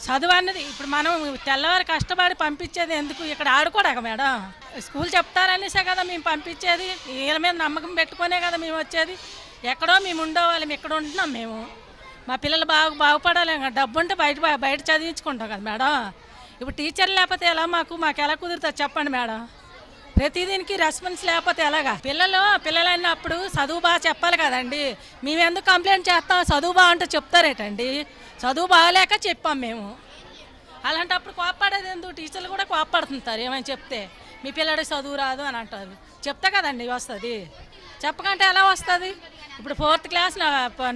చదువు అన్నది ఇప్పుడు మనం తెల్లవారు కష్టపడి పంపించేది ఎందుకు? ఇక్కడ ఆడుకోడాక మేడం. స్కూల్ చెప్తారనేసే కదా మేము పంపించేది, వీళ్ళ మీద నమ్మకం పెట్టుకునే కదా మేము వచ్చేది. ఎక్కడో మేము ఉండేవాళ్ళం, ఇక్కడ ఉంటున్నాం మేము. మా పిల్లలు బాగుపడాలి, డబ్బు ఉంటే బయట చదివించుకుంటాం కదా మేడం. ఇప్పుడు టీచర్ లేకపోతే ఎలా మాకు ఎలా కుదురుతుంది చెప్పండి మేడం? ప్రతిదీనికి రెస్పాన్స్ లేకపోతే ఎలాగా? పిల్లలు అన్నప్పుడు చదువు బాగా చెప్పాలి కదండి. మేము ఎందుకు కంప్లైంట్ చేస్తాం? చదువు బాగుంటే చెప్తారేటండి? చదువు బాగాలేక చెప్పాం మేము. అలాంటప్పుడు కోప్పడేది ఎందుకు? టీచర్లు కూడా కోప్పడుతుంటారు ఏమని చెప్తే. మీ పిల్లడికి చదువు రాదు అని అంటారు. చెప్తే కదండి వస్తుంది, చెప్పకంటే ఎలా వస్తుంది? ఇప్పుడు 4th క్లాస్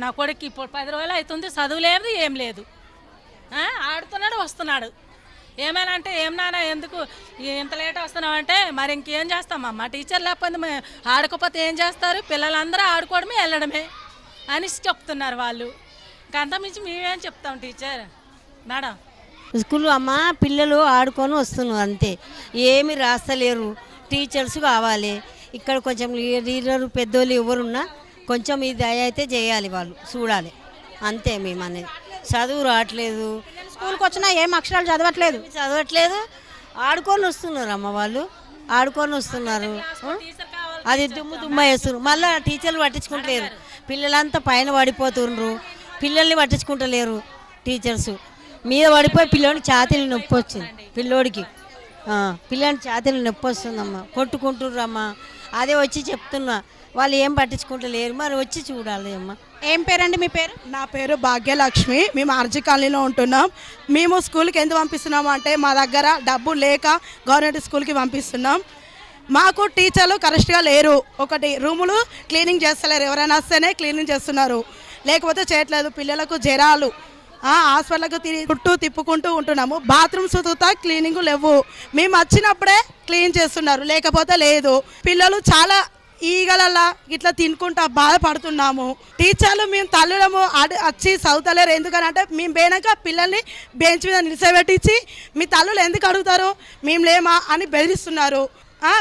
నా కొడుకు ఇప్పుడు 10 రోజులు అవుతుంది, చదువు లేదు, ఏం లేదు, ఆడుతున్నాడు వస్తున్నాడు. ఏమైనా అంటే ఏం నాన్న ఎందుకు ఇంత లేట్ వస్తున్నావు అంటే మరి ఇంకేం చేస్తామమ్మా? టీచర్ లేకపోతే ఆడుకోపోతే ఏం చేస్తారు? పిల్లలందరూ ఆడుకోవడమే వెళ్ళడమే అనేసి చెప్తున్నారు వాళ్ళు. ఇంకంతా మించి మేమేం చెప్తాం టీచర్ మేడం? స్కూల్ అమ్మ పిల్లలు ఆడుకొని వస్తున్నారు అంతే, ఏమి రాస్తలేరు. టీచర్స్ కావాలి ఇక్కడ. కొంచెం లీడరు పెద్దోళ్ళు ఎవరున్నా కొంచెం ఇది అయితే చేయాలి, వాళ్ళు చూడాలి అంతే. మేము అనేది చదువు రావట్లేదు, స్కూల్కి వచ్చినా ఏం అక్షరాలు చదవట్లేదు, ఆడుకొని వస్తున్నారు అమ్మ, వాళ్ళు ఆడుకొని వస్తున్నారు. అది దుమ్మ వేస్తున్నారు, మళ్ళీ టీచర్లు పట్టించుకుంటలేరు. పిల్లలంతా పైన పడిపోతుండ్రు, పిల్లల్ని పట్టించుకుంటలేరు. టీచర్స్ మీద పడిపోయి పిల్లోడికి ఛాతీలు నొప్పి వచ్చింది. పిల్లోడికి ఛాతీలు నొప్పి వస్తుందమ్మా, కొట్టుకుంటుర్రమ్మా. అదే వచ్చి చెప్తున్నా, వాళ్ళు ఏం పట్టించుకుంటలేరు. మరి వచ్చి చూడాలి అమ్మా. ఏం పేరండి మీ పేరు? నా పేరు భాగ్యలక్ష్మి. మేము ఆర్జీ కాలనీలో ఉంటున్నాం. మేము స్కూల్కి ఎందుకు పంపిస్తున్నాము అంటే మా దగ్గర డబ్బు లేక గవర్నమెంట్ స్కూల్కి పంపిస్తున్నాం. మాకు టీచర్లు కరెక్ట్గా లేరు. ఒకటి రూములు క్లీనింగ్ చేస్తలేరు, ఎవరైనా వస్తేనే క్లీనింగ్ చేస్తున్నారు, లేకపోతే చేయట్లేదు. పిల్లలకు జ్వరాలు, హాస్పిటల్కి చుట్టూ తిప్పుకుంటూ ఉంటున్నాము. బాత్రూమ్స్ చూతా క్లీనింగ్ లేవు. మేము వచ్చినప్పుడే క్లీన్ చేస్తున్నారు, లేకపోతే లేదు. పిల్లలు చాలా ఈగలలా ఇట్లా తినుకుంటా బాధపడుతున్నాము. టీచర్లు మేము తల్లులము వచ్చి చదువుతలేరు. ఎందుకనంటే మేము పోయినాక పిల్లల్ని బెంచ్ మీద నిలిచబెట్టించి మీ తల్లులు ఎందుకు అడుగుతారు, మేము లేమా అని బెదిరిస్తున్నారు.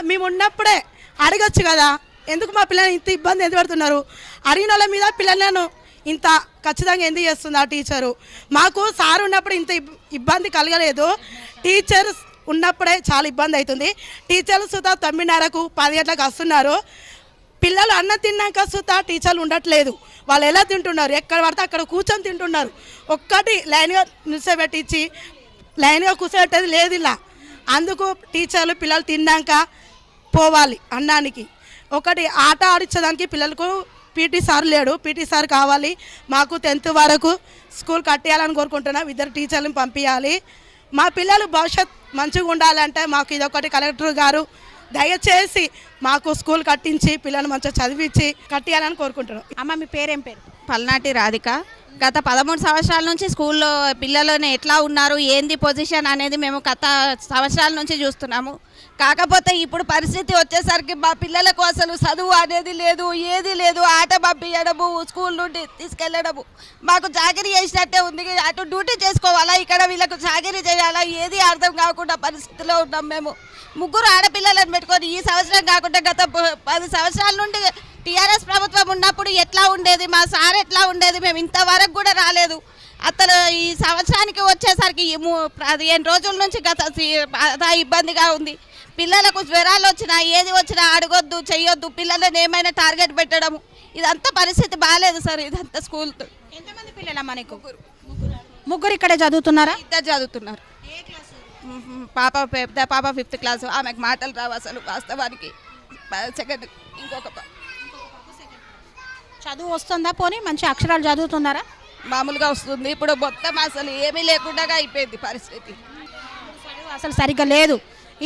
మేము ఉన్నప్పుడే అడగచ్చు కదా, ఎందుకు మా పిల్లల్ని ఇంత ఇబ్బంది ఎందుకు పెడుతున్నారు? అడిగిన వాళ్ళ మీద పిల్లలను ఇంత ఖచ్చితంగా ఎందుకు చేస్తుంది ఆ టీచరు? మాకు సార్ ఉన్నప్పుడు ఇంత ఇబ్బంది కలగలేదు, టీచర్స్ ఉన్నప్పుడే చాలా ఇబ్బంది అవుతుంది. టీచర్లు సుతా 9:30కు 10 గంటలకు వస్తున్నారు. పిల్లలు అన్నం తిన్నాక సుతా టీచర్లు ఉండట్లేదు. వాళ్ళు ఎలా తింటున్నారు? ఎక్కడ పడితే అక్కడ కూర్చొని తింటున్నారు. ఒక్కటి లైన్గా నిలిచబెట్టించి లైన్గా కూర్చోబెట్టేది లేదు ఇలా. అందుకు టీచర్లు పిల్లలు తిన్నాక పోవాలి అన్నానికి. ఒకటి ఆట ఆడించడానికి పిల్లలకు పీటీ సార్ లేడు, పీటీ సార్ కావాలి. మాకు 10th వరకు స్కూల్ కట్టేయాలని కోరుకుంటున్నాం. 2 టీచర్లను పంపించాలి. మా పిల్లలు భవిష్యత్ మంచిగా ఉండాలంటే మాకు ఇదొకటి కలెక్టర్ గారు దయచేసి మాకు స్కూల్ కట్టించి పిల్లలు మంచిగా చదివించి కట్టియాలని కోరుకుంటున్నాం. అమ్మ మీ పేరేం పేరు? పల్నాటి రాధిక. గత 13 సంవత్సరాల నుంచి స్కూల్లో పిల్లలు ఎట్లా ఉన్నారు, ఏంది పొజిషన్ అనేది మేము గత సంవత్సరాల నుంచి చూస్తున్నాము. కాకపోతే ఇప్పుడు పరిస్థితి వచ్చేసరికి మా పిల్లలకు అసలు చదువు అనేది లేదు, ఏది లేదు. ఆట పంపించడము, స్కూల్ నుండి తీసుకెళ్ళడము, మాకు చాకరీ చేసినట్టే ఉంది. అటు డ్యూటీ చేసుకోవాలా, ఇక్కడ వీళ్ళకు చాకరీ చేయాలా, ఏది అర్థం కాకుండా పరిస్థితిలో ఉన్నాం మేము. 3 ఆడపిల్లలను పెట్టుకొని ఈ సంవత్సరం కాకుండా గత 10 సంవత్సరాల నుండి టీఆర్ఎస్ ప్రభుత్వం ఉన్నప్పుడు ఎట్లా ఉండేది, మా సార్ ఎట్లా ఉండేది, మేము ఇంతవరకు కూడా రాలేదు. అతను ఈ సంవత్సరానికి వచ్చేసరికి 15 రోజుల నుంచి గత ఇబ్బందిగా ఉంది. పిల్లలకు జ్వరాలు వచ్చినా ఏది వచ్చినా అడగొద్దు, చెయ్యొద్దు, పిల్లలను ఏమైనా టార్గెట్ పెట్టడము, ఇదంతా పరిస్థితి బాగాలేదు సార్. ఇదంతా స్కూల్. ఎంతమంది పిల్లలమ్మా నీకు? 3 ఇక్కడే చదువుతున్నారా? 2 చదువుతున్నారు. పెద్ద పాప 5th క్లాసు, ఆమెకు మాటలు రావు అసలు వాస్తవానికి. సెకండ్ ఇంకొక చదువు వస్తుందా? పోనీ మంచి అక్షరాలు చదువుతున్నారా? మామూలుగా వస్తుంది. ఇప్పుడు మొత్తం అసలు ఏమీ లేకుండా అయిపోయింది పరిస్థితి. అసలు సరిగ్గా లేదు.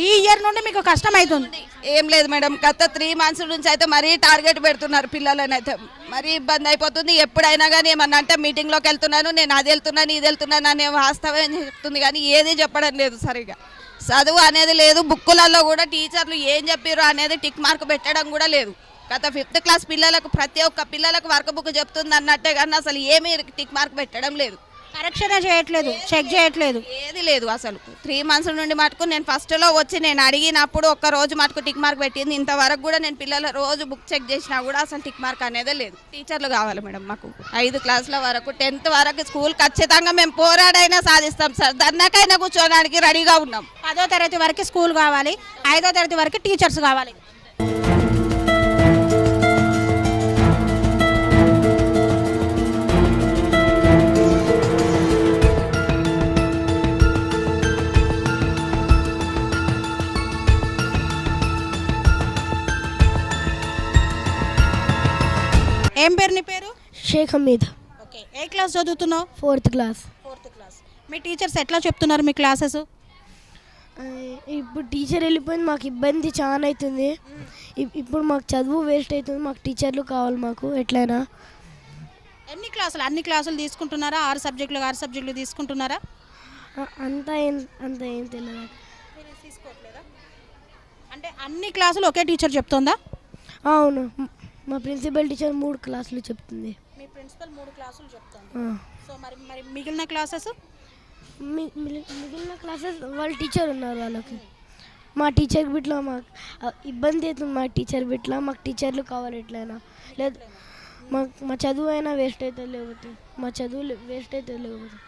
ఈ ఇయర్ నుండి మీకు కష్టం అవుతుంది? ఏం లేదు మేడం, గత 3 months నుంచి అయితే మరీ టార్గెట్ పెడుతున్నారు పిల్లలని. అయితే మరీ ఇబ్బంది అయిపోతుంది. ఎప్పుడైనా కానీ ఏమన్నా అంటే మీటింగ్లోకి వెళ్తున్నాను, నేను అది వెళ్తున్నాను, ఇది వెళ్తున్నాను అనే వాస్తవం చెప్తుంది, కానీ ఏది చెప్పడం లేదు సరిగా. చదువు అనేది లేదు. బుక్కులలో కూడా టీచర్లు ఏం చెప్పారు అనేది టిక్ మార్క్ పెట్టడం కూడా లేదు. గత 5th క్లాస్ పిల్లలకు ప్రతి ఒక్క పిల్లలకు వర్క్ బుక్ చెప్తుంది అన్నట్టే, కానీ అసలు ఏమీ టిక్ మార్క్ పెట్టడం లేదు. కరెక్షన్ చేయట్లేదు, చెక్ చేయట్లేదు, ఏది లేదు అసలు. 3 months నుండి మటుకు నేను ఫస్ట్లో వచ్చి నేను అడిగినప్పుడు ఒక్క రోజు మటుకు టిక్ మార్క్ పెట్టింది. ఇంతవరకు కూడా నేను పిల్లల రోజు బుక్ చెక్ చేసినా కూడా అసలు టిక్ మార్క్ అనేదే లేదు. టీచర్లు కావాలి మేడం మాకు. 5 క్లాసుల వరకు 10th వరకు స్కూల్ ఖచ్చితంగా మేము పోరాడైనా సాధిస్తాం సార్. ధర్నాకైనా కూర్చోడానికి రెడీగా ఉన్నాం. 10వ తరగతి వరకు స్కూల్ కావాలి, 5వ తరగతి వరకు టీచర్స్ కావాలి. ఏం పేరు నీ పేరు? షేక్ హమీద్. ఓకే, ఏ క్లాస్ చదువుతున్నావు? 4th class. 4th class. మీ టీచర్స్ ఎట్లా చెప్తున్నారు మీ క్లాసెస్? ఇప్పుడు టీచర్ వెళ్ళిపోయింది, మాకు ఇబ్బంది చాలా అవుతుంది. ఇప్పుడు మాకు చదువు వేస్ట్ అవుతుంది, మాకు టీచర్లు కావాలి మాకు ఎట్లయినా. ఎన్ని క్లాసులు? అన్ని క్లాసులు తీసుకుంటున్నారా? 6 సబ్జెక్టులు తీసుకుంటున్నారా? అంత ఏం తెలియదు. తీసుకోవట్లేదా? అంటే అన్ని క్లాసులు ఒకే టీచర్ చెప్తుందా? అవును, మా ప్రిన్సిపల్ టీచర్ 3 క్లాసులు చెప్తుంది. మీ ప్రిన్సిపల్ 3 క్లాసులు చెప్తుంది. సో మరి మిగిలిన క్లాసెస్? మిగిలిన క్లాసెస్ వాళ్ళ టీచర్ ఉన్నారు, వాళ్ళకి. మా టీచర్ బిట్లా మాకు ఇబ్బంది అవుతుంది. మా టీచర్ బిట్లా మాకు టీచర్లు కావాలి ఎట్లయినా. లేదు మా చదువు అయినా వేస్ట్ అవుతుంది, లేకపోతే మా చదువు వేస్ట్ అవుతుంది, లేకపోతే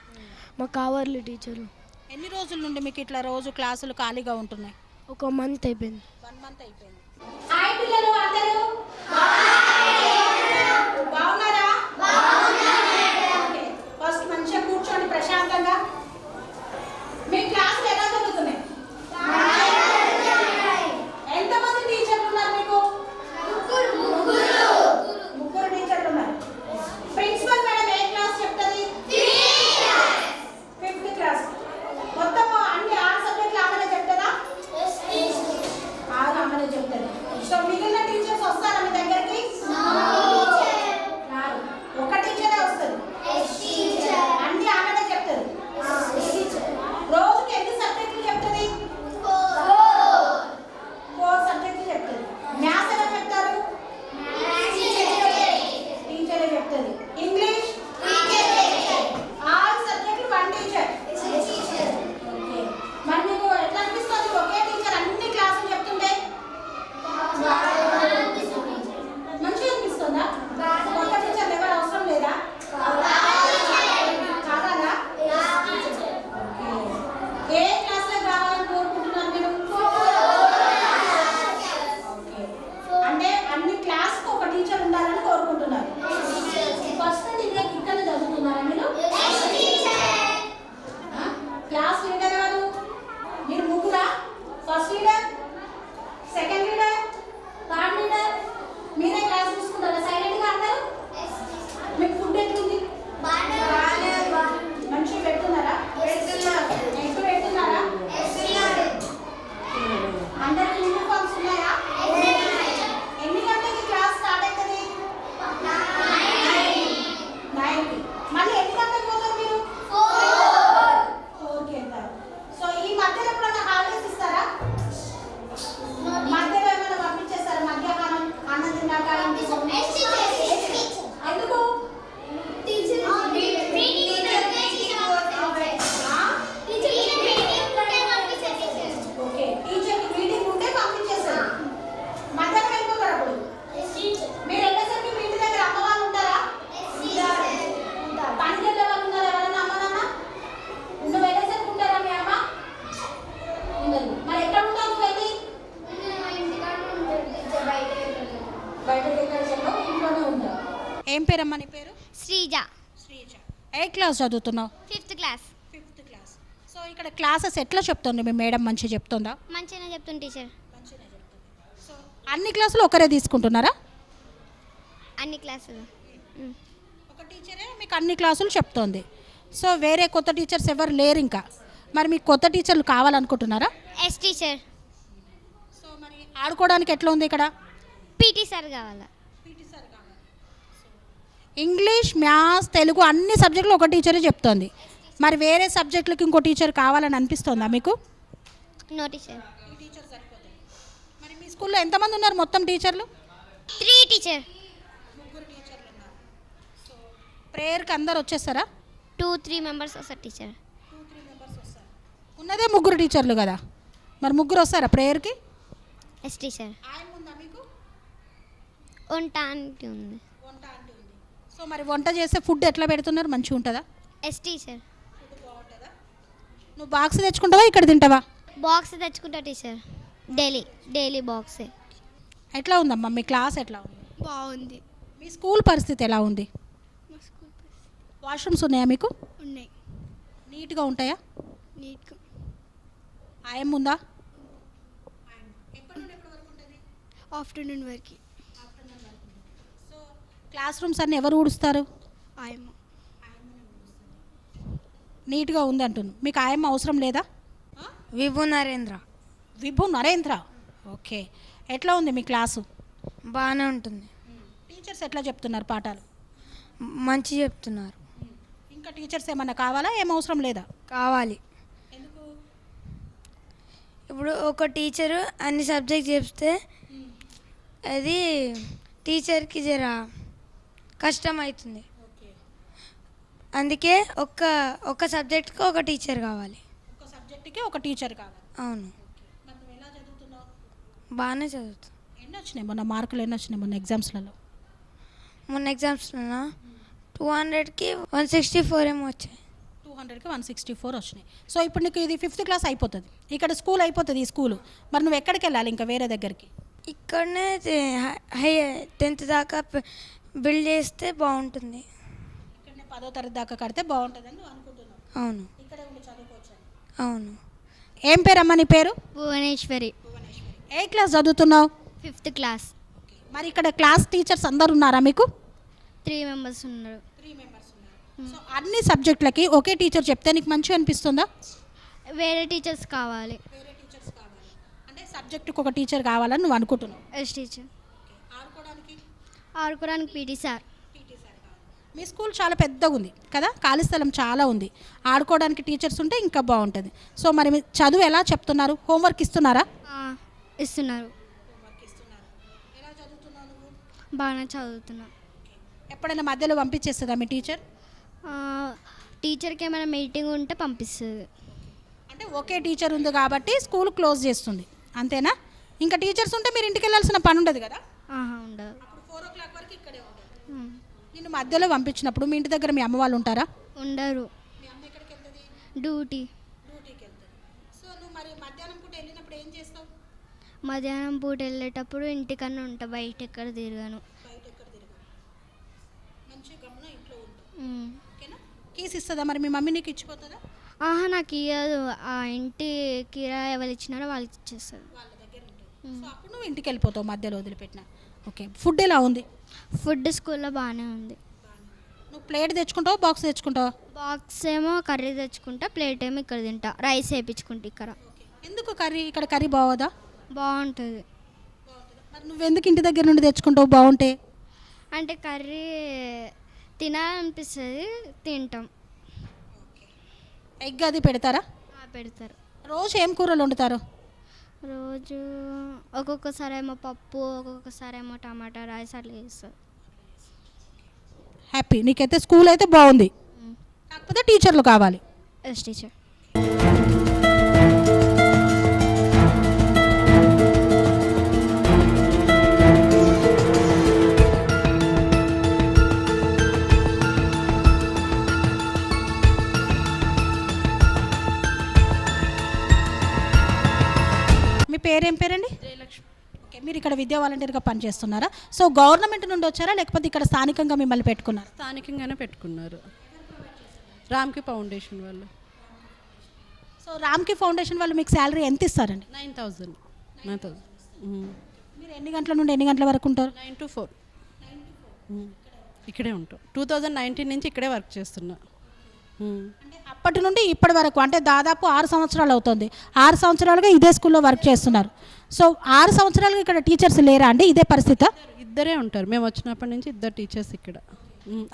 మాకు కావాలి టీచర్లు. ఎన్ని రోజుల నుండి మీకు ఇట్లా రోజు క్లాసులు ఖాళీగా ఉంటున్నాయి? 1 month అయిపోయింది. 1 month అయిపోయింది. హాయ్ పిల్లలు అందరూ బాగున్నారా? ఫస్ట్ మంచిగా కూర్చోండి ప్రశాంతంగా. మీ క్లాసులు ఎలా జరుగుతున్నాయి? ఎంతమంది టీచర్లు ఉన్నారు మీకు? 3 టీచర్లు ఉన్నారు. ప్రిన్సిపల్ మేడం ఏ క్లాస్ చెప్తుంది? 5th class. మొత్తం అన్ని 6 సబ్జెక్టులు ఆమెనే చెప్తుందా? ఆమెనే చెప్తుంది. సో మిగిలిన టీచర్స్ వస్తారా మీ దగ్గరికి? ఒక టీచరే వస్తుంది, అన్ని ఆమెనే చెప్తుంది. రోజుకి ఎన్ని సబ్జెక్టులు చెప్తుంది? 4 సబ్జెక్టులు చెప్తుంది. మ్యాథ్స్ ఎలా చెప్తారు? టీచరే చెప్తుంది. ఇంగ్లీష్ ఆల్ సబ్జెక్టులు 1 టీచర్. మరి మీకు ఎట్లా అనిపిస్తుంది ఒకే టీచర్ అన్ని క్లాసులు చెప్తుంటే? ఏం పేరమ్మా నీ పేరు? శ్రీజ. శ్రీజ. ఏ క్లాస్ చదువుతున్నావు? 5th class. 5th class. So ఇక్కడ క్లాసెస్ ఎట్లా చెప్తుంది మీ మేడం? మంచిగా చెప్తుందా? మంచిగానే చెప్తుంది టీచర్. సో అన్ని క్లాసులు ఒకరే తీసుకుంటున్నారా? అన్ని క్లాసులు. ఒక టీచరే మీకు అన్ని క్లాసులు చెప్తోంది. సో వేరే కొత్త టీచర్స్ ఎవరు లేరు ఇంకా. మరి మీకు కొత్త టీచర్లు కావాలనుకుంటున్నారా? Yes teacher. సో మరి ఆడుకోవడానికి ఎట్లా ఉంది ఇక్కడ? పీటీ సార్ కావాలా? ఇంగ్లీష్, మ్యాథ్స్, తెలుగు అన్ని సబ్జెక్టులు ఒక టీచరే చెప్తోంది. మరి వేరే సబ్జెక్టులకి ఇంకో టీచర్ కావాలని అనిపిస్తుందా మీకు? No teacher. మరి మీ స్కూల్లో ఎంతమంది ఉన్నారు మొత్తం టీచర్లు? 3 టీచర్. ప్రేయర్కి అందరు వచ్చేస్తారా? 2-3 మెంబర్స్ వస్తారు టీచర్. ఉన్నదే 3 టీచర్లు కదా, మరి 3 వస్తారా ప్రేయర్కి? Yes teacher. వంట ఆంటీ ఉంది. సో మరి వంట చేస్తే ఫుడ్ ఎట్లా పెడుతున్నారు? మంచిగా ఉంటుందా? Yes teacher. నువ్వు బాక్స్ తెచ్చుకుంటావా ఇక్కడ తింటావా? బాక్స్ తెచ్చుకుంటా టీచర్. డైలీ బాక్సే. ఎట్లా ఉందమ్మా మీ క్లాస్? ఎట్లా ఉంది? బాగుంది. మీ స్కూల్ పరిస్థితి ఎలా ఉంది? వాష్రూమ్స్ ఉన్నాయా మీకు? ఉన్నాయి. నీట్గా ఉంటాయా? నీట్గా. ఆయం ఉందా? ఆఫ్టర్నూన్ వరకు. క్లాస్ రూమ్స్ అన్ని ఎవరు ఊడుస్తారు? ఆయమ్మ. నీట్గా ఉంది అంటున్నాను. మీకు ఆయమ్మ అవసరం లేదా? విభు నరేంద్ర. విభు నరేంద్ర. ఓకే. ఎట్లా ఉంది మీ క్లాసు? బాగానే ఉంటుంది. టీచర్స్ ఎట్లా చెప్తున్నారు పాఠాలు? మంచి చెప్తున్నారు. ఇంకా టీచర్స్ ఏమన్నా కావాలా? ఏం అవసరం లేదా? కావాలి. ఇప్పుడు ఒక టీచరు అన్ని సబ్జెక్ట్ చెప్తే అది టీచర్కి జర కష్టం అవుతుంది. అందుకే ఒక్క సబ్జెక్ట్కి ఒక టీచర్ కావాలి. ఒక సబ్జెక్ట్కి ఒక టీచర్ కావాలి. అవును. బాగానే చదువుతాను. ఎన్ని వచ్చినాయి మొన్న మార్కులు? ఎన్ని వచ్చినాయి మొన్న ఎగ్జామ్స్లలో? మొన్న ఎగ్జామ్స్లో 200కి 164 ఏమో వచ్చాయి. 200కి 164 వచ్చినాయి. సో ఇప్పుడు నీకు ఇది 5th క్లాస్ అయిపోతుంది, ఇక్కడ స్కూల్ అయిపోతుంది ఈ స్కూలు. మరి నువ్వు ఎక్కడికి వెళ్ళాలి ఇంకా వేరే దగ్గరికి? ఇక్కడనే 10th దాకా బిల్డ్ చేస్తే బాగుంటుంది. ఇక్కడనే 10వ తరగతి దాకా కడితే బాగుంటుందని నువ్వు అనుకుంటున్నావు? అవును. ఇక్కడే ఉండి చదువుకోవచ్చు. అవును. ఏం పేరమ్మా నీ పేరు? భువనేశ్వరి. ఏ క్లాస్ చదువుతున్నావు? 5th class. మరి ఇక్కడ క్లాస్ టీచర్స్ అందరు ఉన్నారా మీకు? 3 మెంబర్స్ ఉన్నారు. సో అన్ని సబ్జెక్టులకి ఒకే టీచర్ చెప్తే నీకు మంచిగా అనిపిస్తుందా? వేరే టీచర్స్ కావాలి. అంటే సబ్జెక్టుకి ఒక టీచర్ కావాలని నువ్వు అనుకుంటున్నావు? Yes teacher. ఆడుకోవడానికి పీటీ సార్. మీ స్కూల్ చాలా పెద్దగా ఉంది కదా, ఖాళీ స్థలం చాలా ఉంది. ఆడుకోవడానికి టీచర్స్ ఉంటే ఇంకా బాగుంటుంది. సో మరి మీ చదువు ఎలా చెప్తున్నారు? హోంవర్క్ ఇస్తున్నారా? ఇస్తున్నారు. బాగానే చదువుతున్నా. ఎప్పుడైనా మధ్యలో పంపించేస్తుందా మీ టీచర్? టీచర్కి ఏమైనా మీటింగ్ ఉంటే పంపిస్తుంది. అంటే ఒకే టీచర్ ఉంది కాబట్టి స్కూల్ క్లోజ్ చేస్తుంది అంతేనా? ఇంకా టీచర్స్ ఉంటే మీరు ఇంటికి వెళ్ళాల్సిన పని ఉండదు కదా? ఉండదు. 4 o'clock వరకు ఇక్కడే ఉంటుంది. నేను మధ్యలో పంపించినప్పుడు మీ ఇంటి దగ్గర మీ అమ్మ వాళ్ళు ఉంటారా? ఉండరు. మీ అమ్మ ఎక్కడికి వెళ్తుంది? డ్యూటీకి వెళ్తుంది. సో నువ్వు మరి మధ్యాహ్నం పూట వెళ్ళినప్పుడు ఏం చేస్తావు? మధ్యాహ్నం పూట వెళ్ళేటప్పుడు ఇంటికన్నా ఉంటా, బయట ఎక్కడ తిరగాను. మంచిగా గమ్మున ఇంట్లో ఉంటావు. ఓకేనా? కీస్ ఇస్తుందా మరి మీ మమ్మీ? నీకు ఇచ్చిపోతుందా? నాకు ఇవ్వదు. ఆ ఇంటి కిరాయి ఎవరు ఇచ్చినారో వాళ్ళకి ఇచ్చేస్తుంది. వాళ్ళ దగ్గర ఉంటుంది. సో అప్పుడు నువ్వు ఇంటికి వెళ్ళిపోతావు మధ్యలో వదిలిపెట్టిన. ఓకే. ఫుడ్ ఎలా ఉంది? ఫుడ్ స్కూల్లో బాగానే ఉంది. నువ్వు ప్లేట్ తెచ్చుకుంటావా బాక్స్ తెచ్చుకుంటావా? బాక్స్ ఏమో కర్రీ తెచ్చుకుంటా, ప్లేట్ ఏమో ఇక్కడ తింటా. రైస్ వేయించుకుంటా ఇక్కడ. ఎందుకు కర్రీ? ఇక్కడ కర్రీ బాగోదా? బాగుంటుంది. మరి నువ్వెందుకు ఇంటి దగ్గర నుండి తెచ్చుకుంటావు బాగుంటే? అంటే కర్రీ తినాలనిపిస్తుంది, తింటాం. ఎగ్ అది పెడతారా? పెడతారు. రోజు ఏం కూరలు వండుతారు? రోజు ఒక్కొక్కసారి ఏమో పప్పు, ఒక్కొక్కసారి ఏమో టమాటా రైస్ అట్లా చేస్తారు. హ్యాపీ. నీకైతే స్కూల్ అయితే బాగుంది, కాకపోతే టీచర్లు కావాలి. Yes teacher. మీ పేరేం పేరండి? జయలక్ష్మి. ఓకే. మీరు ఇక్కడ విద్యా వాలంటీర్గా పనిచేస్తున్నారా? సో గవర్నమెంట్ నుండి వచ్చారా లేకపోతే ఇక్కడ స్థానికంగా మిమ్మల్ని పెట్టుకున్నారా? స్థానికంగానే పెట్టుకున్నారు, రామ్కి ఫౌండేషన్ వాళ్ళు. సో రామ్కి ఫౌండేషన్ వాళ్ళు మీకు శాలరీ ఎంత ఇస్తారండి? 9,000. మీరు ఎన్ని గంటల నుండి ఎన్ని గంటల వరకు ఉంటారు? 9 to 4 ఇక్కడే ఉంటాం. 2019 నుంచి ఇక్కడే వర్క్ చేస్తున్నా. అంటే అప్పటి నుండి ఇప్పటి వరకు అంటే దాదాపు 6 సంవత్సరాలు అవుతుంది. 6 సంవత్సరాలుగా ఇదే స్కూల్లో వర్క్ చేస్తున్నారు. సో 6 సంవత్సరాలుగా ఇక్కడ టీచర్స్ లేరా అండి? ఇదే పరిస్థితి? ఇద్దరే ఉంటారు. మేము వచ్చినప్పటి నుంచి 2 టీచర్స్ ఇక్కడ.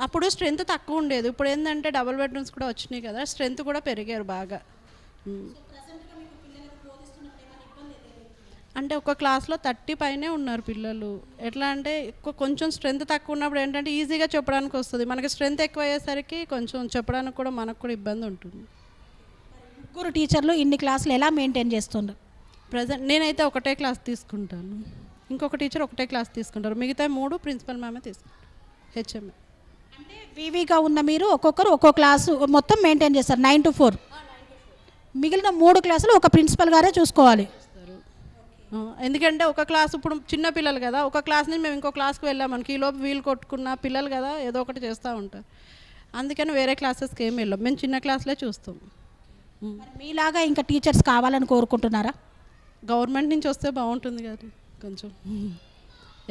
అప్పుడు స్ట్రెంత్ తక్కువ ఉండేది, ఇప్పుడు ఏంటంటే డబుల్ బెడ్రూమ్స్ కూడా వచ్చినాయి కదా, స్ట్రెంత్ కూడా పెరిగారు బాగా. అంటే ఒక క్లాస్లో 30 పైనే ఉన్నారు పిల్లలు. ఎట్లా అంటే కొంచెం స్ట్రెంత్ తక్కువ ఉన్నప్పుడు ఏంటంటే ఈజీగా చెప్పడానికి వస్తుంది, మనకి స్ట్రెంత్ ఎక్కువ అయ్యేసరికి కొంచెం చెప్పడానికి కూడా మనకు కూడా ఇబ్బంది ఉంటుంది. ముగ్గురు టీచర్లు ఇన్ని క్లాసులు ఎలా మెయింటైన్ చేస్తున్నారు? ప్రజెంట్ నేనైతే ఒకటే క్లాస్ తీసుకుంటాను, ఇంకొక టీచర్ ఒకటే క్లాస్ తీసుకుంటారు, మిగతా 3 ప్రిన్సిపల్ మ్యామే తీసుకుంటారు, హెచ్ఎంఏ. అంటే వివిగా ఉన్న మీరు ఒక్కొక్కరు ఒక్కో క్లాసు మొత్తం మెయింటైన్ చేస్తారు 9 to 4. మిగిలిన 3 క్లాసులు ఒక ప్రిన్సిపల్ గారే చూసుకోవాలి. ఎందుకంటే ఒక క్లాస్ ఇప్పుడు చిన్న పిల్లలు కదా, ఒక క్లాస్ నుంచి మేము ఇంకో క్లాస్కి వెళ్ళామనుకో ఈలోపు వీలు కొట్టుకున్న పిల్లలు కదా ఏదో ఒకటి చేస్తూ ఉంటారు, అందుకని వేరే క్లాసెస్కి ఏమి వెళ్ళాం, మేము చిన్న క్లాస్లే చూస్తాం. మీలాగా ఇంకా టీచర్స్ కావాలని కోరుకుంటున్నారా? గవర్నమెంట్ నుంచి వస్తే బాగుంటుంది కదా కొంచెం,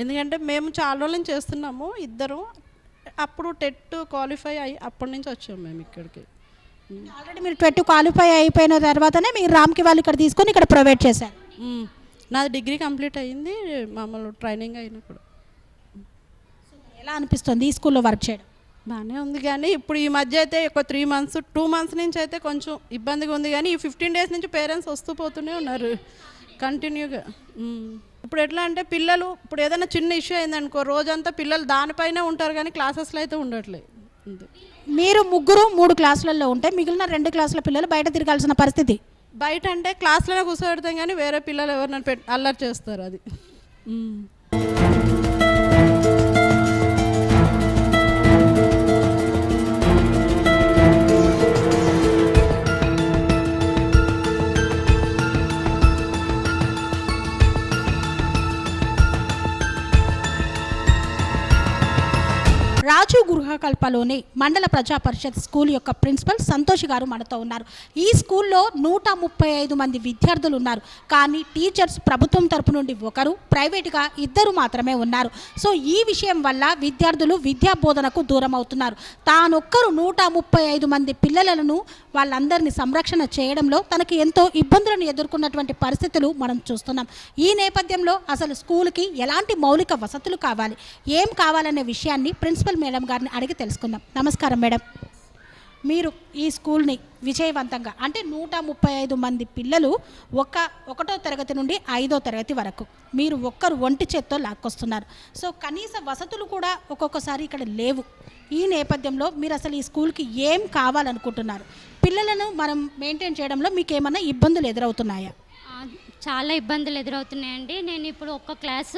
ఎందుకంటే మేము చాలా రోజుల నుంచి చేస్తున్నాము ఇద్దరు. అప్పుడు టెట్ క్వాలిఫై అయ్యి అప్పటి నుంచి వచ్చాము మేము ఇక్కడికి. ఆల్రెడీ మీరు టెట్ క్వాలిఫై అయిపోయిన తర్వాతనే మీరు రామ్కి వాళ్ళు ఇక్కడ తీసుకొని ఇక్కడ ప్రొవైడ్ చేశారు. నాది డిగ్రీ కంప్లీట్ అయ్యింది, మామూలు ట్రైనింగ్ అయినప్పుడు. ఎలా అనిపిస్తుంది ఈ స్కూల్లో వర్క్ చేయడం? బాగానే ఉంది, కానీ ఇప్పుడు ఈ మధ్య అయితే ఒక 3 months 2 months నుంచి అయితే కొంచెం ఇబ్బందిగా ఉంది, కానీ ఈ 15 days నుంచి పేరెంట్స్ వస్తూ పోతూనే ఉన్నారు కంటిన్యూగా. ఇప్పుడు ఎట్లా అంటే పిల్లలు ఇప్పుడు ఏదైనా చిన్న ఇష్యూ అయిందనుకో రోజంతా పిల్లలు దానిపైనే ఉంటారు, కానీ క్లాసెస్లో అయితే ఉండట్లేదు. మీరు ముగ్గురు 3 క్లాసులలో ఉంటే మిగిలిన 2 క్లాసుల పిల్లలు బయట తిరగాల్సిన పరిస్థితి. బయట అంటే క్లాస్లోనే కూర్చోబెడతాం, కానీ వేరే పిల్లలు ఎవరినైనా అల్లరి చేస్తారు అది. రాజీవ్ గృహకల్పలోని మండల ప్రజా పరిషత్ స్కూల్ యొక్క ప్రిన్సిపల్ సంతోష్ గారు మనతో ఉన్నారు. ఈ స్కూల్లో 135 మంది విద్యార్థులు ఉన్నారు, కానీ టీచర్స్ ప్రభుత్వం తరపు నుండి 1, ప్రైవేట్గా 2 మాత్రమే ఉన్నారు. సో ఈ విషయం వల్ల విద్యార్థులు విద్యా బోధనకు దూరం అవుతున్నారు. తానొక్కరు 135 మంది పిల్లలను వాళ్ళందరినీ సంరక్షణ చేయడంలో తనకి ఎంతో ఇబ్బందులను ఎదుర్కొన్నటువంటి పరిస్థితులు మనం చూస్తున్నాం. ఈ నేపథ్యంలో అసలు స్కూల్కి ఎలాంటి మౌలిక వసతులు కావాలి, ఏం కావాలనే విషయాన్ని ప్రిన్సిపల్ మేడం గారిని అడిగి తెలుసుకుందాం. నమస్కారం మేడం. మీరు ఈ స్కూల్ని విజయవంతంగా అంటే 135 మంది పిల్లలు 1వ తరగతి నుండి 5వ తరగతి వరకు మీరు ఒక్కరు ఒంటి చేత్తో లాక్కొస్తున్నారు. సో కనీస వసతులు కూడా ఒక్కొక్కసారి ఇక్కడ లేవు. ఈ నేపథ్యంలో మీరు అసలు ఈ స్కూల్కి ఏం కావాలనుకుంటున్నారు? పిల్లలను మనం మెయింటైన్ చేయడంలో మీకు ఏమైనా ఇబ్బందులు ఎదురవుతున్నాయా? చాలా ఇబ్బందులు ఎదురవుతున్నాయండి. నేను ఇప్పుడు ఒక క్లాసు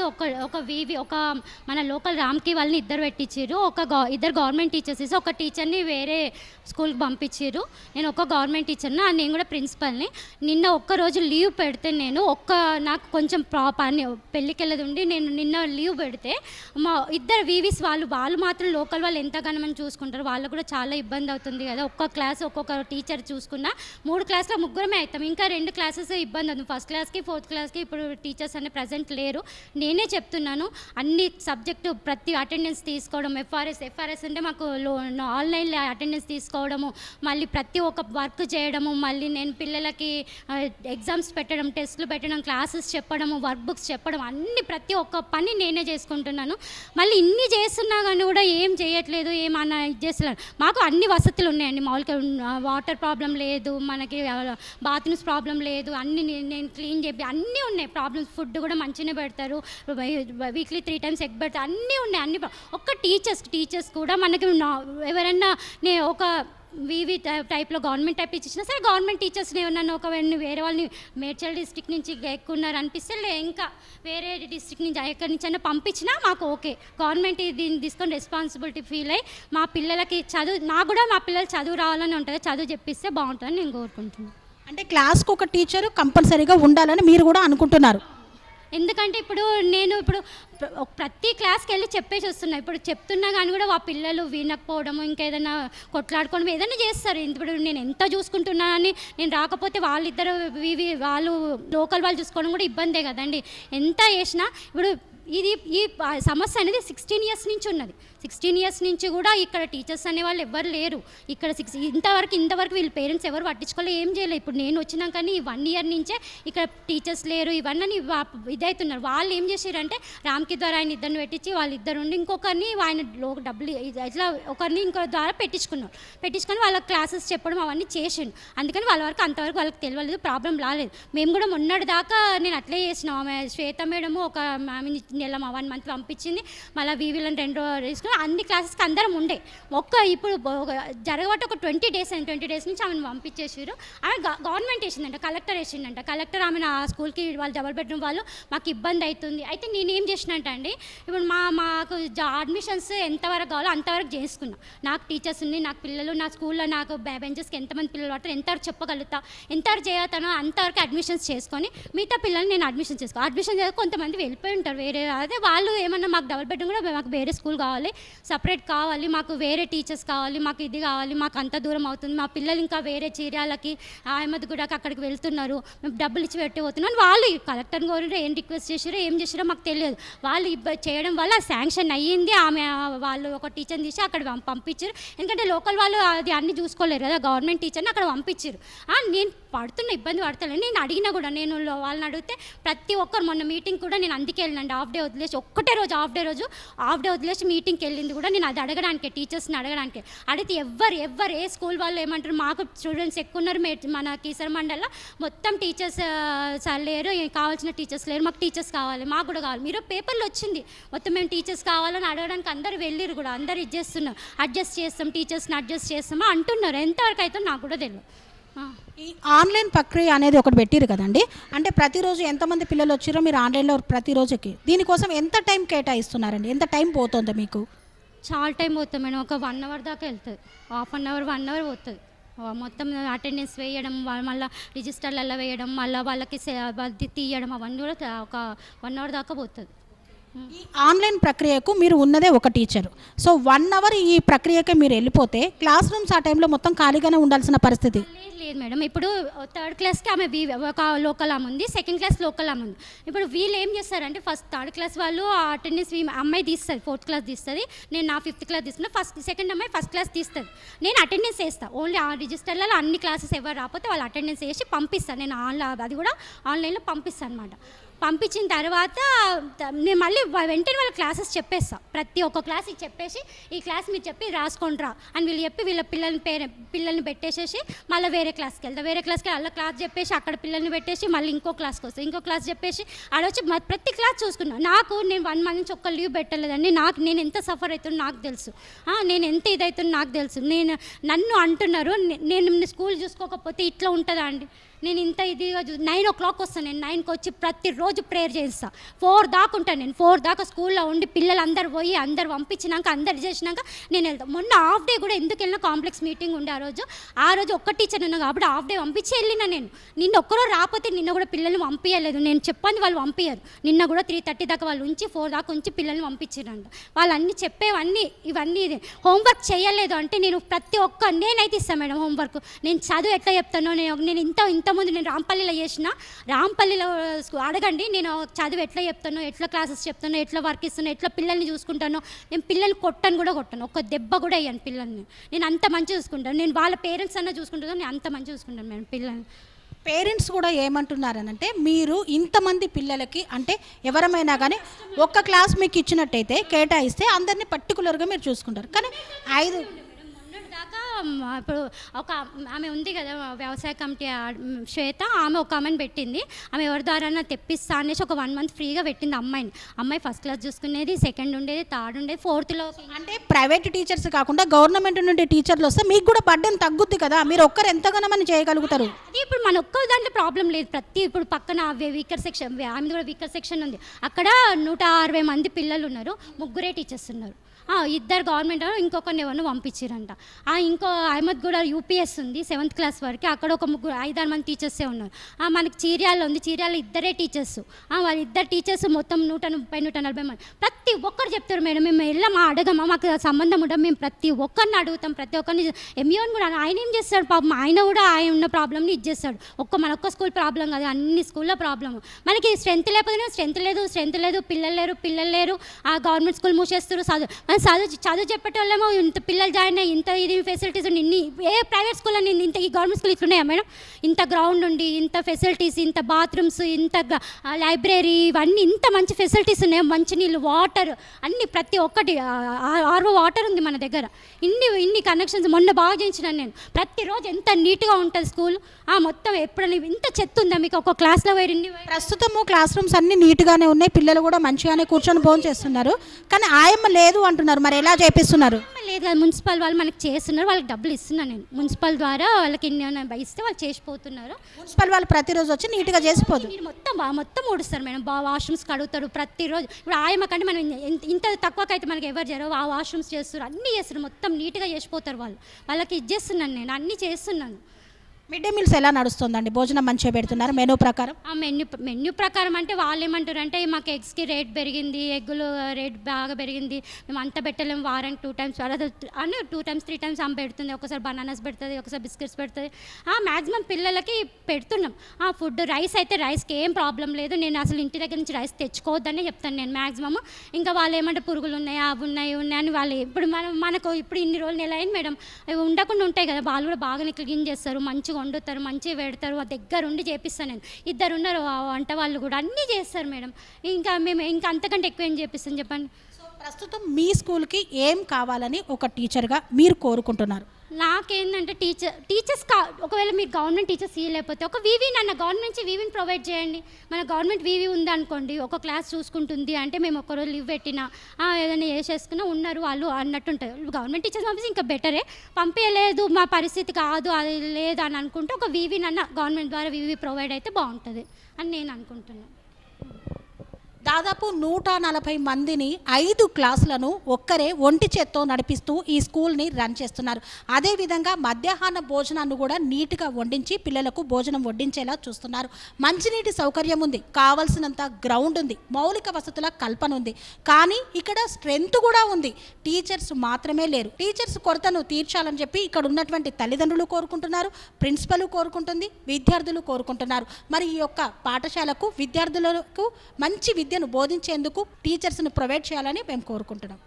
ఒక మన లోకల్ రామ్కి వాళ్ళని 2 పెట్టించారు, 2 గవర్నమెంట్ టీచర్స్ ఇస్తే ఒక టీచర్ని వేరే స్కూల్కి పంపించారు. నేను ఒక గవర్నమెంట్ టీచర్ని, నేను కూడా ప్రిన్సిపల్ని. నిన్న ఒక్కరోజు లీవ్ పెడితే నాకు కొంచెం పని పెళ్ళికి వెళ్ళదు ఉండి నేను నిన్న లీవ్ పెడితే మా 2 వీవీస్ వాళ్ళు మాత్రం లోకల్ వాళ్ళు ఎంతగానో చూసుకుంటారు, వాళ్ళు కూడా చాలా ఇబ్బంది అవుతుంది కదా. ఒక్క క్లాస్ ఒక్కొక్క టీచర్ చూసుకున్నా 3 క్లాసులో ముగ్గురమే అవుతాం, ఇంకా 2 క్లాసెస్ ఇబ్బంది అవుతుంది. ఫస్ట్ క్లాస్కి 4th క్లాస్కి ఇప్పుడు టీచర్స్ అనే ప్రజెంట్ లేరు. నేనే చెప్తున్నాను అన్ని సబ్జెక్టు ప్రతి అటెండెన్స్ తీసుకోవడం, ఎఫ్ఆర్ఎస్ అంటే మాకు ఆన్లైన్లో అటెండెన్స్ తీసుకోవడము, మళ్ళీ ప్రతి ఒక్క వర్క్ చేయడము, మళ్ళీ నేను పిల్లలకి ఎగ్జామ్స్ పెట్టడం, టెస్టులు పెట్టడం, క్లాసెస్ చెప్పడము, వర్క్ బుక్స్ చెప్పడం, అన్ని ప్రతి ఒక్క పని నేనే చేసుకుంటున్నాను. మళ్ళీ ఇన్ని చేస్తున్నా కానీ కూడా ఏం చేయట్లేదు, ఏమన్నా ఇది చేస్తున్నారు. మాకు అన్ని వసతులు ఉన్నాయండి, మామూలుగా వాటర్ ప్రాబ్లం లేదు, మనకి బాత్రూమ్స్ ప్రాబ్లం లేదు, అన్ని నేను క్లీన్ చెప్పి అన్నీ ఉన్నాయి. ప్రాబ్లమ్స్ ఫుడ్ కూడా మంచిగానే పెడతారు, వీక్లీ 3 times ఎగ్ పెడతారు, అన్నీ ఉన్నాయి. అన్ని ఒక్క టీచర్స్ కూడా మనకి ఎవరన్నా ఒక వీవీ టైప్లో గవర్నమెంట్ టైప్ ఇచ్చినా సరే గవర్నమెంట్ టీచర్స్ని ఏమన్నా ఒకవేళ వేరే వాళ్ళని మేడ్చల్ డిస్ట్రిక్ట్ నుంచి ఎక్కున్నారు అనిపిస్తే ఇంకా వేరే డిస్ట్రిక్ట్ నుంచి ఎక్కడి నుంచి అయినా పంపించినా మాకు ఓకే. గవర్నమెంట్ దీన్ని తీసుకొని రెస్పాన్సిబిలిటీ ఫీల్ అయ్యి మా పిల్లలకి నాకు కూడా మా పిల్లలు చదువు రావాలని ఉంటుంది, చదువు చెప్పిస్తే బాగుంటుందని నేను కోరుకుంటున్నాను. అంటే క్లాస్కి ఒక టీచరు కంపల్సరీగా ఉండాలని మీరు కూడా అనుకుంటున్నారు? ఎందుకంటే ఇప్పుడు నేను ప్రతి క్లాస్కి వెళ్ళి చెప్పేసి వస్తున్నా. ఇప్పుడు చెప్తున్నా కానీ కూడా ఆ పిల్లలు వినకపోవడము, ఇంకేదైనా కొట్లాడుకోవడం ఏదైనా చేస్తారు. ఇప్పుడు నేను ఎంత చూసుకుంటున్నానని నేను రాకపోతే వాళ్ళిద్దరు వాళ్ళు లోకల్ వాళ్ళు చూసుకోవడం కూడా ఇబ్బందే కదండి. ఎంత చేసినా ఇప్పుడు ఈ సమస్య అనేది 16 ఇయర్స్ నుంచి ఉన్నది. 16 ఇయర్స్ నుంచి కూడా ఇక్కడ టీచర్స్ అనేవాళ్ళు ఎవరు లేరు. ఇక్కడ ఇంతవరకు వీళ్ళ పేరెంట్స్ ఎవరు పట్టించుకోలేదు, ఏం చేయలేదు. ఇప్పుడు నేను వచ్చినాక కానీ 1 ఇయర్ నుంచే ఇక్కడ టీచర్స్ లేరు ఇవన్నీ ఇదవుతున్నారు. వాళ్ళు ఏం చేశారంటే రామ్కి ద్వారా ఆయన ఇద్దరిని పెట్టించి వాళ్ళిద్దరు ఉండి ఇంకొకరిని ఆయన డబ్బులు ఇట్లా ఒకరిని ఇంకో ద్వారా పెట్టించుకొని వాళ్ళ క్లాసెస్ చెప్పడం అవన్నీ చేసిండు. అందుకని వాళ్ళ వరకు అంతవరకు వాళ్ళకి తెలియలేదు, ప్రాబ్లం రాలేదు. మేము కూడా మొన్నటి దాకా నేను అట్లే చేసినాం. ఆమె శ్వేత మేడము ఒక ఆమె నెల 1 మంత్ పంపించింది, మళ్ళీ వీళ్ళని 2 రోజులు తీసుకుని అన్ని క్లాసెస్కి అందరం ఉండే. ఇప్పుడు జరగబట్టి ఒక 20 డేస్ నుంచి ఆమెను పంపించేసారు. ఆమె గవర్నమెంట్ వేసిందంట, కలెక్టర్ వేసిందంట. కలెక్టర్ ఆమెను ఆ స్కూల్కి వాళ్ళు డబుల్ బెడ్రూమ్ వాళ్ళు మాకు ఇబ్బంది అవుతుంది. అయితే నేనేం చేసినట్టు అండి, ఇప్పుడు మాకు అడ్మిషన్స్ ఎంతవరకు కావాలో అంతవరకు చేసుకున్నాను. నాకు టీచర్స్ ఉంది, నాకు పిల్లలు, నా స్కూల్లో నాకు బెంచెస్కి ఎంతమంది పిల్లలు పడతారు, ఎంతవరకు చెప్పగలుగుతా, ఎంతవరకు చేయతానో అంతవరకు అడ్మిషన్స్ చేసుకొని మిగతా పిల్లల్ని నేను అడ్మిషన్ చేసుకుని కొంతమంది వెళ్ళిపోయి ఉంటారు వేరే. అదే వాళ్ళు ఏమన్నా మాకు డబుల్ బెడ్రూమ్ కూడా మాకు వేరే స్కూల్ కావాలి, సపరేట్ కావాలి, మాకు వేరే టీచర్స్ కావాలి, మాకు ఇది కావాలి, మాకు అంత దూరం అవుతుంది, మా పిల్లలు ఇంకా వేరే చీరాలకి అహ్మద్గూడకి అక్కడికి వెళ్తున్నారు, మేము డబ్బులు ఇచ్చి పెట్టిపోతున్నాను. వాళ్ళు కలెక్టర్ని కోరినారో ఏం రిక్వెస్ట్ చేసారో ఏం చేసారో మాకు తెలియదు. వాళ్ళు చేయడం వల్ల శాంక్షన్ అయ్యింది. వాళ్ళు ఒక టీచర్ని తీసి అక్కడ పంపించారు. ఎందుకంటే లోకల్ వాళ్ళు అది అన్ని చూసుకోలేరు కదా, గవర్నమెంట్ టీచర్ని అక్కడ పంపించారు. నేను ఇబ్బంది పడతాను. నేను అడిగినా కూడా, నేను వాళ్ళని అడిగితే ప్రతి ఒక్కరు మొన్న మీటింగ్ కూడా నేను అందుకే వెళ్ళినండి. హాఫ్ డే వదిలేసి హాఫ్ డే వదిలేసి మీటింగ్కి వెళ్ళింది కూడా నేను అది అడగడానికి, టీచర్స్ని అడగడానికి. అడిగితే ఎవరు ఏ స్కూల్ వాళ్ళు ఏమంటారు, మాకు స్టూడెంట్స్ ఎక్కువ ఉన్నారు, మన కీసర మండల్లో మొత్తం టీచర్స్ లేరు, కావాల్సిన టీచర్స్ లేరు, మాకు టీచర్స్ కావాలి, మాకు కూడా కావాలి. మీరు పేపర్లో వచ్చింది మొత్తం మేము టీచర్స్ కావాలని అడగడానికి అందరు వెళ్ళిరు కూడా, అందరు ఇచ్చేస్తున్నారు, అడ్జస్ట్ చేస్తాం, టీచర్స్ని అడ్జస్ట్ చేస్తామా అంటున్నారు. ఎంతవరకు అయితే నాకు కూడా తెలియదు. ఈ ఆన్లైన్ ప్రక్రియ అనేది ఒకటి పెట్టిరు కదండి, అంటే ప్రతిరోజు ఎంతమంది పిల్లలు వచ్చారో మీరు ఆన్లైన్లో ప్రతిరోజుకి దీనికోసం ఎంత టైం కేటాయిస్తున్నారండి, ఎంత టైం పోతుందో మీకు? చాలా టైం పోతుంది మేడం, ఒక 1 అవర్ దాకా వెళ్తుంది, హాఫ్ అన్ అవర్ 1 అవర్ పోతుంది. మొత్తం అటెండెన్స్ వేయడం, మళ్ళీ రిజిస్టర్లలో వేయడం, మళ్ళీ వాళ్ళకి తీయడం, అవన్నీ కూడా ఒక 1 అవర్ దాకా పోతుంది. ఈ ఆన్లైన్ ప్రక్రియకు మీరు ఉన్నదే ఒక టీచరు, సో 1 అవర్ ఈ ప్రక్రియకే మీరు వెళ్ళిపోతే క్లాస్ రూమ్స్ ఆ టైంలో మొత్తం ఖాళీగానే ఉండాల్సిన పరిస్థితి లేదు మేడం. ఇప్పుడు 3rd క్లాస్కి ఆమె ఒక లోకల్ ఆమె ఉంది, 2nd క్లాస్ లోకల్ ఆమె ఉంది. ఇప్పుడు వీళ్ళు ఏం చేస్తారంటే ఫస్ట్ 3rd క్లాస్ వాళ్ళు ఆ అటెండెన్స్ అమ్మాయి తీస్తుంది, 4th క్లాస్ తీస్తుంది, నేను నా 5th క్లాస్ తీసుకున్నా, సెకండ్ అమ్మాయి 1st క్లాస్ తీస్తుంది. నేను అటెండెన్స్ వేస్తాను, ఓన్లీ ఆ రిజిస్టర్లలో అన్ని క్లాసెస్ ఎవరు రాకపోతే వాళ్ళు అటెండెన్స్ వేసి పంపిస్తాను. నేను అది కూడా ఆన్లైన్లో పంపిస్తాను అనమాట. పంపించిన తర్వాత నేను మళ్ళీ వెంటనే వాళ్ళ క్లాసెస్ చెప్పేస్తాను, ప్రతి ఒక్క క్లాస్ చెప్పేసి ఈ క్లాస్ మీరు చెప్పి రాసుకుంటారా అని వీళ్ళు చెప్పి వీళ్ళ పిల్లల్ని పెట్టేసేసి మళ్ళీ వేరే క్లాస్కి వెళ్తాను. వేరే క్లాస్కి అలా క్లాస్ చెప్పేసి అక్కడ పిల్లల్ని పెట్టేసి మళ్ళీ ఇంకో క్లాస్కి వస్తాను, ఇంకో క్లాస్ చెప్పేసి ఆడొచ్చి ప్రతి క్లాస్ చూసుకున్నాను. నేను 1 మంత్ నుంచి ఒక్క లీవ్ పెట్టలేదండి. నేను ఎంత సఫర్ అవుతుందో నాకు తెలుసు, నేను ఎంత ఇదవుతుందో నాకు తెలుసు. నన్ను అంటున్నారు నేను స్కూల్ చూసుకోకపోతే ఇట్లా ఉంటుందా అండి. నేను ఇంత ఇదిగా 9 o'clock వస్తాను, నేను 9కి వచ్చి ప్రతిరోజు ప్రేయర్ చేస్తాను, 4 దాకా ఉంటాను. నేను 4 దాకా స్కూల్లో ఉండి పిల్లలు అందరు పోయి అందరు పంపించినాక అందరు చేసినాక నేను వెళ్తాను. మొన్న హాఫ్ డే కూడా ఎందుకు వెళ్ళినా, కాంప్లెక్స్ మీటింగ్ ఉండే ఆ రోజు ఒక్క టీచర్ ఉన్నా కాబట్టి హాఫ్ డే పంపించి వెళ్ళినా. నిన్న ఒక్కరోజు రాకపోతే నిన్న కూడా పిల్లల్ని పంపించలేదు, నేను చెప్పండి వాళ్ళు పంపించారు. నిన్న కూడా 3:30 దాకా వాళ్ళు ఉంచి 4 దాకా ఉంచి పిల్లల్ని పంపించారంట. వాళ్ళు అన్నీ చెప్పేవన్నీ ఇవన్నీ హోంవర్క్ చేయలేదు అంటే నేను ప్రతి ఒక్క నేనైతే ఇస్తాను మేడం హోంవర్క్. నేను చదువు ఎట్లా చెప్తానో, నేను ఇంతకుముందు నేను రాంపల్లిలో చేసిన, రాంపల్లిలో అడగండి నేను చదువు ఎట్లా చెప్తానో, ఎట్లా క్లాసెస్ చెప్తానో, ఎట్లా వర్క్ ఇస్తానో, ఎట్లా పిల్లల్ని చూసుకుంటానో. నేను పిల్లల్ని కొట్టను, ఒక్క దెబ్బ కూడా వేయను పిల్లల్ని. నేను అంత మంచిగా చూసుకుంటాను. నేను వాళ్ళ పేరెంట్స్ అన్నా చూసుకుంటాను, నేను అంత మంచిగా చూసుకుంటాను మేడం పిల్లల్ని. పేరెంట్స్ కూడా ఏమంటున్నారనంటే మీరు ఇంతమంది పిల్లలకి అంటే ఎవరమైనా కానీ ఒక్క క్లాస్ మీకు ఇచ్చినట్టయితే కేటాయిస్తే అందరినీ పర్టికులర్గా మీరు చూసుకుంటారు, కానీ 5 దాకా ఇప్పుడు ఒక ఆమె ఉంది కదా వ్యవసాయ కమిటీ శ్వేత, ఆమె ఒక ఆమెను పెట్టింది. ఆమె ఎవరి ద్వారా తెప్పిస్తా అనేసి ఒక 1 మంత్ ఫ్రీగా పెట్టింది అమ్మాయిని. అమ్మాయి 1st క్లాస్ చూసుకునేది, 2nd ఉండేది, 3rd ఉండేది, 4thలో. అంటే ప్రైవేట్ టీచర్స్ కాకుండా గవర్నమెంట్ నుండి టీచర్లు వస్తే మీకు కూడా బర్డెన్ తగ్గుద్ది కదా, మీరు ఒక్కరు ఎంతగానో మనం చేయగలుగుతారు. అది ఇప్పుడు మన ఒక్క దాంట్లో ప్రాబ్లం లేదు. ఇప్పుడు పక్కన వీకర్ సెక్షన్, ఆమె కూడా వీకర్ సెక్షన్ ఉంది, అక్కడ 160 మంది పిల్లలు ఉన్నారు, 3 టీచర్స్ ఉన్నారు. ఇద్దరు గవర్నమెంట్ ఇంకొకరిని ఎవరిని పంపించారంట. ఇంకో అహ్మద్ కూడా యూపీఎస్ ఉంది 7th క్లాస్ వరకు, అక్కడ ఒక 5-6 మంది టీచర్సే ఉన్నారు. మనకి చీర్యాల్లో ఉంది, చీర్యాల్లో ఇద్దరే టీచర్స్. వాళ్ళ ఇద్దరు టీచర్స్ మొత్తం 130-140 మంది. ప్రతి ఒక్కరు చెప్తారు మేడం, మేము వెళ్ళామా అడగమా, మాకు సంబంధం ఉండదు, మేము ప్రతి ఒక్కరిని అడుగుతాం, ప్రతి ఒక్కరిని. ఎంఈఓని కూడా ఆయన ఏం చేస్తాడు పాపం, ఆయన కూడా ఆయన ఉన్న ప్రాబ్లమ్ని ఇచ్చేస్తాడు. మన ఒక్క స్కూల్ ప్రాబ్లం కాదు, అన్ని స్కూల్లో ప్రాబ్లము. మనకి స్ట్రెంత్ లేకపోతే స్ట్రెంత్ లేదు, పిల్లలు లేరు. గవర్నమెంట్ స్కూల్ మూసేస్తారు. చదువు చెప్పేటోళ్ళేమో ఇంత పిల్లలు జాయిన్ అయ్యి ఇంత ఇది ఫెసిలిటీస్ ఉండి, ఇన్ని ఏ ప్రైవేట్ స్కూల్ అని ఇంత ఈ గవర్నమెంట్ స్కూల్ ఇట్లున్నాయా మేడం? ఇంత గ్రౌండ్ ఉండి, ఇంత ఫెసిలిటీస్, ఇంత బాత్రూమ్స్, ఇంత లైబ్రరీ, ఇవన్నీ ఇంత మంచి ఫెసిలిటీస్ ఉన్నాయి. మంచినీళ్ళు, వాటర్ అన్ని ప్రతి ఒక్కటి, ఆర్ఓ వాటర్ ఉంది మన దగ్గర. ఇన్ని కనెక్షన్స్ మొన్న బాగా చేయించినాను నేను. ప్రతిరోజు ఎంత నీట్గా ఉంటుంది స్కూల్. మొత్తం ఎప్పుడైనా ఇంత చెత్త ఉందా మీకు ఒక క్లాస్లో ప్రస్తుతము క్లాస్ రూమ్స్ అన్ని నీట్గానే ఉన్నాయి, పిల్లలు కూడా మంచిగానే కూర్చొని భోజనం చేస్తున్నారు. కానీ ఆయమ్మ లేదు అంటున్నారు, మరి ఎలా చేపిస్తున్నారు? లేదు కదా, మున్సిపల్ వాళ్ళు మనకి చేస్తున్నారు, వాళ్ళకి డబ్బులు ఇస్తున్నాను నేను. మున్సిపల్ ద్వారా వాళ్ళకి ఇస్తే వాళ్ళు చేసిపోతున్నారు. మున్సిపల్ వాళ్ళు ప్రతిరోజు వచ్చి నీట్గా చేసిపోదు, మొత్తం ఊడుస్తారు మేడం. వాష్రూమ్స్ కడుగుతారు ప్రతిరోజు. ఇప్పుడు ఆయమ్మ కంటే మనం ఇంత తక్కువకైతే మనకి ఎవరు చేయరు, వాష్రూమ్స్ చేస్తారు, అన్నీ చేస్తారు, మొత్తం నీట్గా చేసిపోతారు వాళ్ళు. వాళ్ళకి ఇచ్చేస్తున్నాను నేను, అన్నీ చేస్తున్నాను. మిడ్ డే మీల్స్ ఎలా నడుస్తుందండి? భోజనం మంచిగా పెడుతున్నారు మెనూ ప్రకారం? మెన్యూ ప్రకారం అంటే వాళ్ళు ఏమంటారు అంటే, మాకు ఎగ్స్కి రేట్ పెరిగింది, ఎగ్గులు రేట్ బాగా పెరిగింది, మేము అంత పెట్టలేము, వారానికి 2 times అని 2 times 3 times ఆమె పెడుతుంది. ఒకసారి బనానాస్ పెడుతుంది, ఒకసారి బిస్కెట్స్ పెడుతుంది. మ్యాక్సిమం పిల్లలకి పెడుతున్నాం ఫుడ్. రైస్ అయితే రైస్కి ఏం ప్రాబ్లం లేదు, నేను అసలు ఇంటి దగ్గర నుంచి రైస్ తెచ్చుకోవద్దనే చెప్తాను నేను మ్యాక్సిమమ్. ఇంకా వాళ్ళు ఏమంటే పురుగులు ఉన్నాయి, అవి ఉన్నాయి అని వాళ్ళు ఇప్పుడు మనకు ఇప్పుడు ఇన్ని రోజులు నెల అయింది మేడం, అవి ఉండకుండా ఉంటాయి కదా, వాళ్ళు కూడా బాగా క్లీన్ చేస్తారు, మంచిగా వండుతారు, మంచిగా పెడతారు. దగ్గర ఉండి చేపిస్తాను నేను. 2 ఉన్నారు వంట వాళ్ళు కూడా, అన్నీ చేస్తారు మేడం. ఇంకా అంతకంటే ఎక్కువ ఏం చేపిస్తాను చెప్పండి. ప్రస్తుతం మీ స్కూల్కి ఏం కావాలని ఒక టీచర్గా మీరు కోరుకుంటున్నారు? నాకేంటంటే టీచర్స్ ఒకవేళ మీరు గవర్నమెంట్ టీచర్స్ ఇవ్వలేకపోతే ఒక గవర్నమెంట్ నుంచి వీవీని ప్రొవైడ్ చేయండి. మన గవర్నమెంట్ వీవీ ఉందనుకోండి, ఒక క్లాస్ చూసుకుంటుంది అంటే మేము ఒక్కరోజు లీవ్ పెట్టినా ఏదైనా చేసేసుకున్నా ఉన్నారు వాళ్ళు అన్నట్టు ఉంటుంది. గవర్నమెంట్ టీచర్స్ పంపిస్తే ఇంకా బెటరే. పంపించలేదు, మా పరిస్థితి కాదు, అది లేదు అని అనుకుంటే ఒక వీవీనన్న గవర్నమెంట్ ద్వారా వీవీ ప్రొవైడ్ అయితే బాగుంటుంది అని నేను అనుకుంటున్నాను. దాదాపు 140 మందిని 5 క్లాసులను ఒక్కరే ఒంటి చేత్తో నడిపిస్తూ ఈ స్కూల్ని రన్ చేస్తున్నారు. అదేవిధంగా మధ్యాహ్న భోజనాన్ని కూడా నీట్గా వండించి పిల్లలకు భోజనం వడ్డించేలా చూస్తున్నారు. మంచినీటి సౌకర్యం ఉంది, కావలసినంత గ్రౌండ్ ఉంది, మౌలిక వసతుల కల్పన ఉంది. కానీ ఇక్కడ స్ట్రెంత్ కూడా ఉంది, టీచర్స్ మాత్రమే లేరు. టీచర్స్ కొరతను తీర్చాలని చెప్పి ఇక్కడ ఉన్నటువంటి తల్లిదండ్రులు కోరుకుంటున్నారు, ప్రిన్సిపల్ కోరుకుంటుంది, విద్యార్థులు కోరుకుంటున్నారు. మరి ఈ యొక్క పాఠశాలకు విద్యార్థులకు మంచి విద్యను బోధించేందుకు టీచర్స్ను ప్రొవైడ్ చేయాలని మేము కోరుకుంటున్నాం.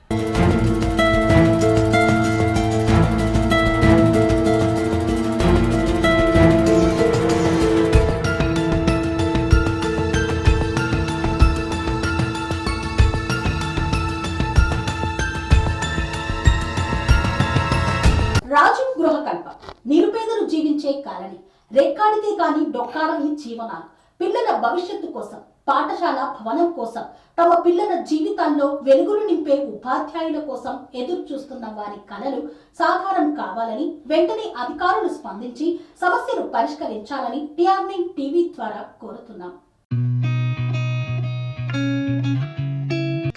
రాజీవ్ గృహకల్ప నిరుపేదలు జీవించే కాలనీ, రెక్కాడితే కానీ డొక్కాడని జీవనాలు, పిల్లల భవిష్యత్తు కోసం, పాఠశాల భవనం కోసం, తమ పిల్లల జీవితాల్లో వెలుగులు నింపే ఉపాధ్యాయుల కోసం ఎదురు చూస్తున్న వారి కలలు సాకారం కావాలని వెంటనే అధికారులు స్పందించి సమస్యను పరిష్కరించాలని టిఆర్‌9 టీవీ ద్వారా కోరుతున్నాం.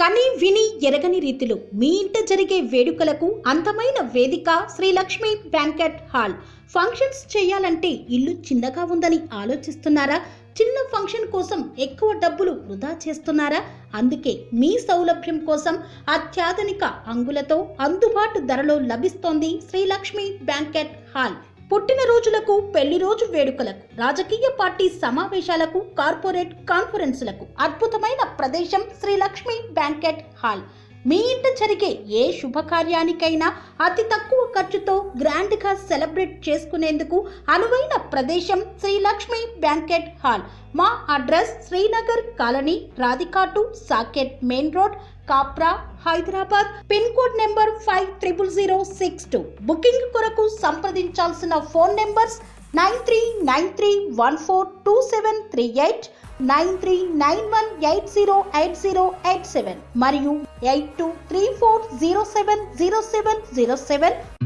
కని విని ఎరగని రీతిలో మీ ఇంట జరిగే వేడుకలకు అందమైన వేదిక Shri Lakshmi banquet hall. Functions చేయాలంటే ఇల్లు చిన్నగా ఉందని ఆలోచిస్తున్నారా? చిన్న ఫంక్షన్ కోసం ఎక్కువ డబ్బులు వృధా చేస్తున్నారా? అందుకే మీ సౌలభ్యం కోసం అత్యాధునిక అంగులతో అందుబాటు ధరలో లభిస్తోంది శ్రీ లక్ష్మి బ్యాంకెట్ హాల్. పుట్టినరోజులకు, పెళ్లి రోజు వేడుకలకు, రాజకీయ పార్టీ సమావేశాలకు, కార్పొరేట్ కాన్ఫరెన్సులకు అద్భుతమైన ప్రదేశం శ్రీ లక్ష్మి బ్యాంకెట్ హాల్. మీ ఇంట జరిగే ఏ శుభకార్యానికైనా అతి తక్కువ ఖర్చుతో గ్రాండ్గా సెలబ్రేట్ చేసుకునేందుకు అనువైన ప్రదేశం శ్రీ లక్ష్మి బ్యాంకెట్ హాల్. మా అడ్రస్ శ్రీనగర్ కాలనీ, రాధికాటు, Saket main road, Kapra, Hyderabad. Pin code number 500062. Booking కొరకు సంప్రదించాల్సిన ఫోన్ నెంబర్స్ 9393142738, 9391808087 మరియు 8234070707.